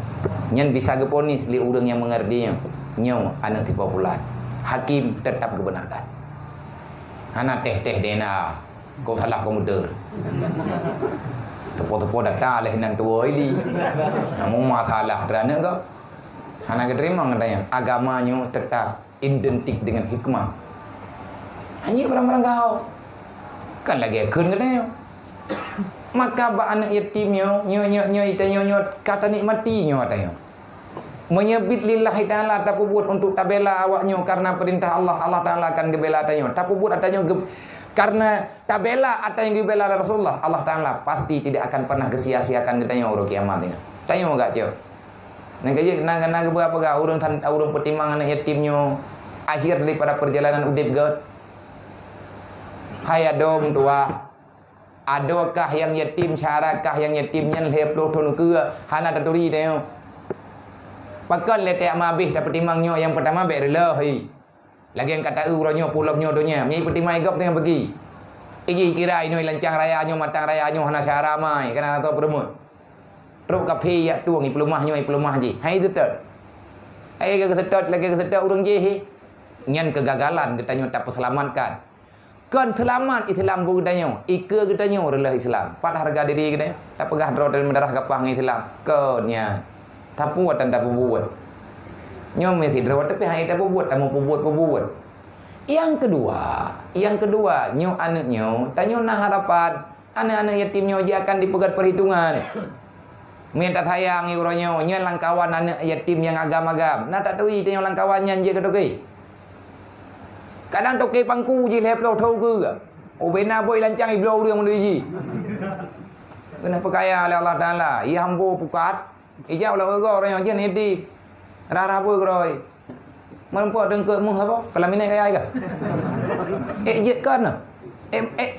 Nyan bisa geponis li orang yang mengertinya. Nyo anak tipe popular. Hakim tetap kebenarkan. Hana teh dena. Kau salah kau muda. Tepo-tepo data leh nan tua ini. Namu masalah kerana kau. Hana keterima katanya. Agamanya tetap identik dengan hikmah. Hanya barang-barang kau. Kan lagi akun katanya. Maka ba anak yatimnya nyo itanya kata nikmatinya katanya. Menyebut lillahi ta'ala tapi buat untuk tabela awaknya karena perintah Allah Ta'ala akan gebela atanya. Tapi buat atanya karena tabela atau yang gebela Rasulullah Allah Ta'ala pasti tidak akan pernah kesia-siakan katanya urut kiamat. Tanya enggak cio? Naga berapa ga urang pertimbangan yatimnya akhir daripada perjalanan udip god. Hai adom tua. Adakah yang yatim syarakah yang yatimnya lep lo thon ke hana taturi teo. Pakan letek mabih dapat timangnya yang pertama berlah hai. Lagi yang kata uronyo puloknya donya. Nyai pertimai gop tengah pergi. Iji kira ini lancang rayanya matang rayanya hana syara mai kana atau peremut. Truk kafe ya tuang i pelumahnya ji. Hai tetep. Hai ke tetep lagi ke tetep urang je. Nyan kegagalan katanya tak perselamatkan. Kan selamat Islam budaya. Ika katanya adalah Islam. Pat harga diri katanya. Tak pegah drot dan mendarah kapang Islam. Kennya. Tak buat dan tak buat. Nyom mesti drot tapi hai tak buat, tak mau buat. Yang kedua, nyo anaknya, tanyo nah harapan anak-anak yatimnya dia akan dipegat perhitungan. Minta sayang iuronyo, nyo langkawan anak yatim yang agam-agam. Nah tak tahu tanyo langkawannya je kedokai. Kadang toke pangku je lep lo thau ke. Oh bena boy lancang iblo urang melu ji. Kenapa kaya oleh Allah Taala? Ia hambo pukat. Ijau lah orang yang jen ini. Rara boy groi. Merempuat dengke mung apa? Kalau minat kaya ke? Je kan?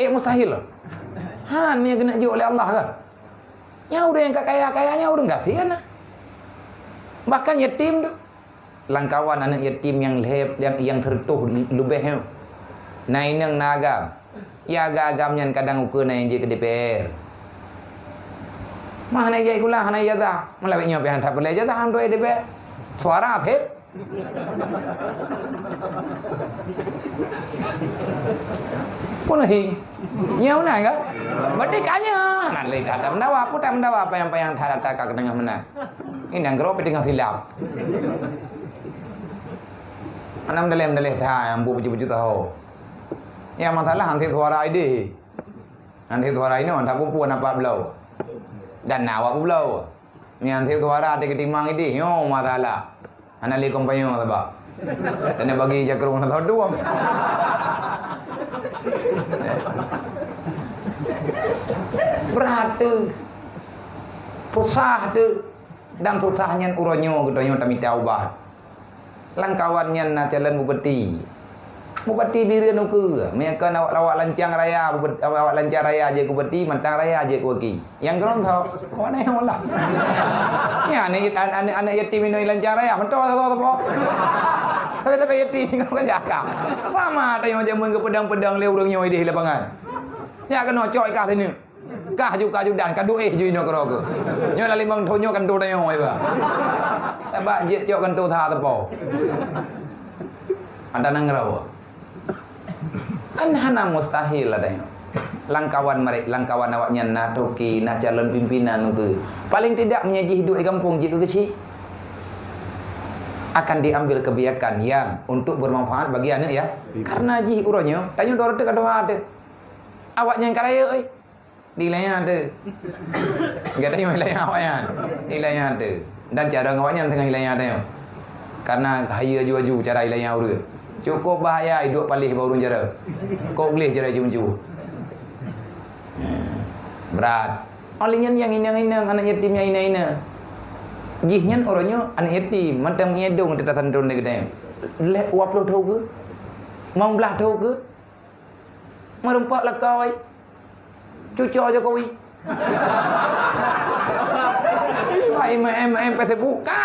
Mustahil lah. Han mi kena je oleh Allah ke? Ya udah yang kaya-kayanya udah enggak sih kan? Bahkan yatim tu. Langkawan anak yatim yang lep yang tertuh lubeh. Nainang nagam. Ya agagamnya kadang ukur na yang je ke DPR. Mah na jai kula hana jatah. Melawiknya pian tak boleh jatah han doi DPR. Suara thep. Pun hi. Nyau na ka? Merdekanya. Nanti tak mendawa, aku tak mendawa apa yang tak ke tengah mana. Ini yang gero tengah silap. Anam dalem dah yang bu baju tahu. Ya masalah hanti suara ini. Hanti suara ini tak puan apa belau. Dan nawa aku belau. Ni hanti suara ada ketimang ini. Yo masalah. Anak li kompanyo sebab. Dan bagi jakrung nak tahu dua. Berat tu. Susah tu. Dan susahnya uronyo katanya tak minta ubah. Langkawannya na jalan bupati bireun uku mekan awak lancang raya awak lancang raya je ku bupati mantang raya je ku ki yang geron tau mana yang lah ya anak yatim ini lancang raya mentau apa tapi yatim kan jaga lama tayong jamun ke pedang-pedang le urangnya di lapangan ya kena coy kah sini kah judan kan dueh ju ino kero ke nyo la limang thonyo kan tu tayong ai ba ba je cok kan tu tha tepo ada nang rawa kan hana mustahil adanya langkawan awaknya na toki na calon pimpinan ke paling tidak menyaji hidup di kampung jitu kecil akan diambil kebijakan yang untuk bermanfaat bagi anak ya karena ji uronyo tanya dorot ke doa ada awaknya yang karaya euy nilainya ada enggak ada nilainya awaknya nilainya ada dan cara awaknya tengah nilainya ada karena kaya ju cara nilainya urut cukup bahaya hidup palih baru cara. Kau boleh cara cuma-cuma. Berat. Olehnya yang ini anak yatimnya ini. Jihnya orangnya anak yatim, macam nyedong kita tandun dekat dia. Leh uap lo tahu ke? Mau belah tahu ke? Merempak lah kau. Cucu aja kau. Em pasti buka.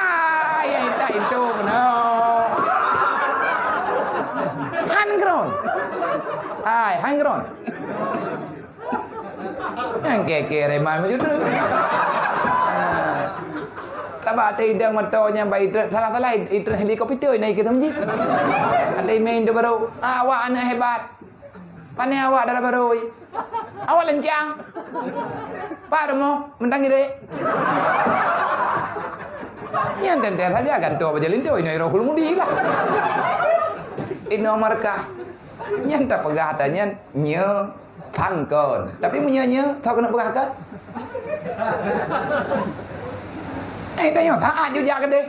Ya itu kena. Hangron. Ai, hangron. Yang kere mai macam tu. Tabak tidak motornya baik salah itu helikopter naik ke masjid. Ada main tu baru. Awak anak hebat. Pandai awak dah baru. Awak lencang. Pak Remo mentangi dek. Yang tentu saja kan tu berjalan tu ini rohul mudi lah. Ini markah. Yang tak pegah tanya nye tangkon. Tapi punya tahu kena pegah kan? Tanya tak juga ke deh.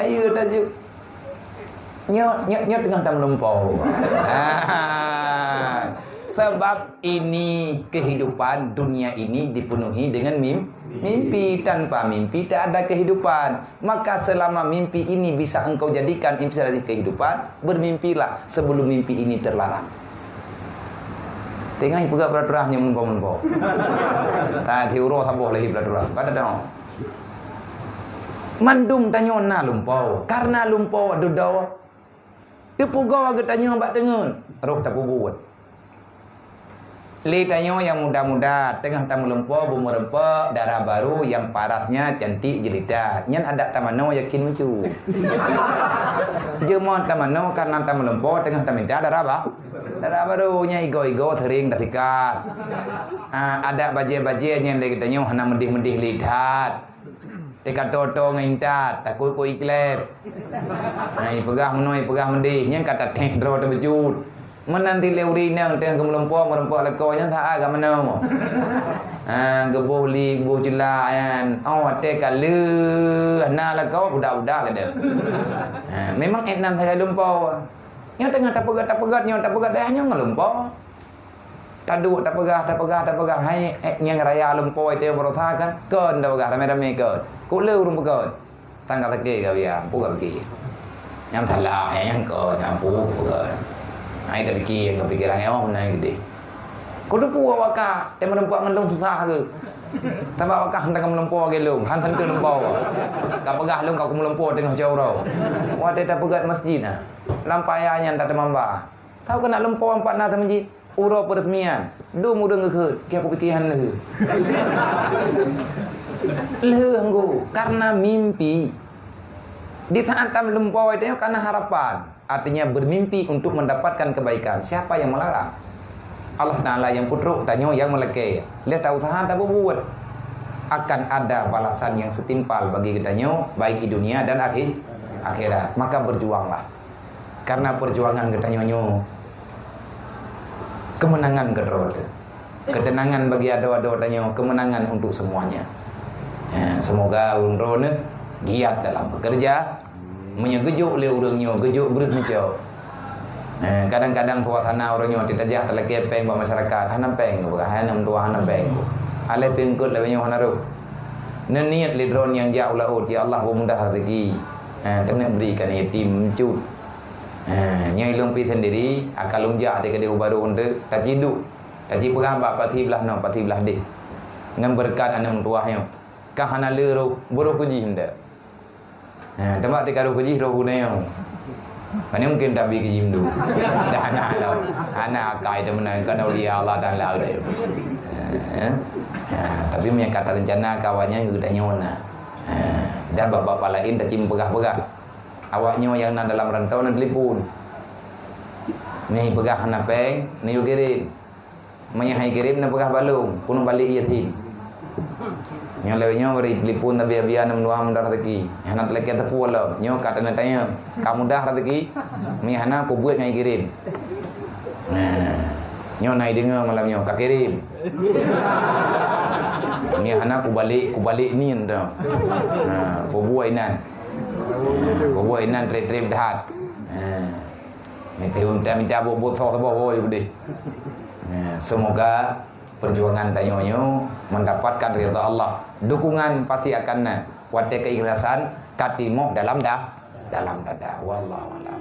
Ayo tajuk. Nyot dengan tam lumpau. Sebab ini kehidupan dunia ini dipenuhi dengan mimpi. Tanpa mimpi tak ada kehidupan. Maka selama mimpi ini bisa engkau jadikan inspirasi kehidupan, bermimpilah sebelum mimpi ini terlarang. Tengah pegak peraturannya menpo. Tak tiuro sabuh lagi peraturan. Pada dah. Mandum tanyo na lumpau. Karena lumpau dudau. Tepugaw agak tanyo bak tengun. Roh tak buat. Li tanyo yang muda-muda, tengah tamu lumpau, bumbu rempok, darah baru yang parasnya cantik jelita. Nyan ada tamano yakin mucu. Jemon tamano karena tamu lumpau tengah taminta darah apa? Darah barunya igo-igo tering datikat. Ada baje-baje yang lagi tanyo hana mendih-mendih lihat. Dekat toto ngintat, takut ko iklep. Pegah menoi, pegah mendih, nyan kata teh dro terbejut. Menanti leuri nang tengah kemelempok lekonya tak agak menau. Gebuh li gebuh jela kan. Oh te kalu na lekau budak-budak kada. Memang enam saya lumpau. Nya tengah tak pegat nya tak pegat dah nya ngelumpau. Tadu tak pegah hai yang raya lumpau itu berosa kan. Keun tak pegah rame-rame keun. Ku leu rum keun. Tanggal lagi ka biar puga pergi. Yang salah yang keun ampu pegat. Ai dah fikir kepikiran awak menang gede. Kau tu puas awak dia menempuh ngendong susah ke. Tambah awak hendak melempuh ke lung, hantan ke lempau. Kau pegah lung kau melempuh tengah jauh rau. Wah dia tak pegat masjid nah. Lampaiannya tak ada mamba. Tahu kena lempau empat na masjid. Uro peresmian. Du muda ngekut, ke aku pikiran leh. Leh anggo karena mimpi. Di saat tam lempau itu karena harapan. Artinya bermimpi untuk mendapatkan kebaikan. Siapa yang melarang? Allah Ta'ala yang putruk tanyo yang meleke. Lihat tahu usaha tak buat. Akan ada balasan yang setimpal bagi kitanyo baik di dunia dan akhirat. Maka berjuanglah. Karena perjuangan kitanyo kemenangan kedua. Ketenangan bagi ado-ado tanyo, kemenangan untuk semuanya. Semoga unrone giat dalam bekerja. Menyegejuk le orangnya, gejuk berhijau. Kadang-kadang suasana orangnya ditajak dalam kepeng masyarakat, hanam peng, bukan hanam tua hanam peng. Ale pengkut lebihnya hanaru. Niat lidron yang jauh laut, ya Allah memudah rezeki. Kena berikan yatim cut. Nyai lumpi sendiri, akal lumjak dia kedua baru untuk tajidu. Taji perabak pati belah no, pati belah deh. Dengan berkat anak tuahnya. Kahana leru, buruh kuji hendak. Tempat tikaru kuji roh guneo. Mana mungkin tak bagi jimdu. Dah anak lau. Anak kai dia menang kan aulia Allah dan lau dia. Tapi punya kata rencana kawannya juga nyona. Dan bapak-bapak lain tak cim pegah-pegah. Awaknya yang nak dalam rantau nak telefon. Ni pegah nak peng, ni yo kirim. Menyahai kirim nak pegah balung, punuh balik yatim. Yang lainnya beri telefon tapi biar menua mudah rezeki. Yang nak lagi tepu lah. Nyo kata nak tanya, kamu dah rezeki? Mihana aku buat ngai kirim. Nyo naik dengar malam nyo, kak kirim. Mihana aku balik ni dah. Aku buat inan. Aku buat inan trip dah. Minta buat sabah deh. Semoga perjuangan tanyonyo mendapatkan ridha Allah. Dukungan pasti akan kuat keikhlasan katimo dalam dada. Wallahu a'lam.